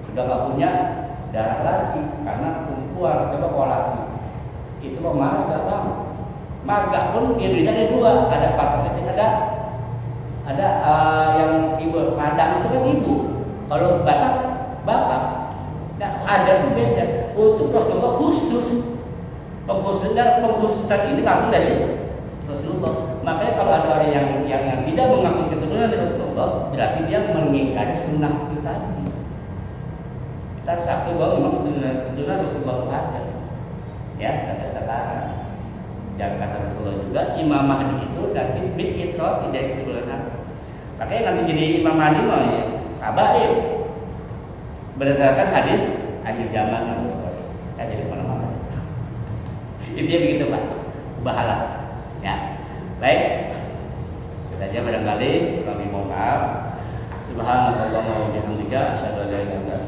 udah nggak punya darah lagi karena perempuan. Coba kalau laki itu mah marga bang. Marga pun di Indonesia ada 2, ada patok kecil, ada yang ibu Padang itu kan ibu. Kalau Batak bapak. Nah ada tuh beda. Untuk Rasulullah khusus. Pengkhususan ini langsung dari Rasulullah. Makanya kalau ada orang yang tidak mengakui keturunan dari Rasulullah, berarti dia mengingkari sunnah itu tadi. Kita harus akui bahwa memang keturunan Rasulullah itu ada. Ya, sampai sekarang. Dan kata Rasulullah juga, Imam Mahdi itu nanti mitro tidak keturunan aku. Makanya nanti jadi Imam Mahdi mah ya, kabaib. Berdasarkan hadis akhir zaman ya jadi mana-mana. Intinya begitu Pak, bahala. Ya, baik. Saja barangkali kami mohon maaf. Subhanallah wa bihamdika asyhadu an la ilaha illa anta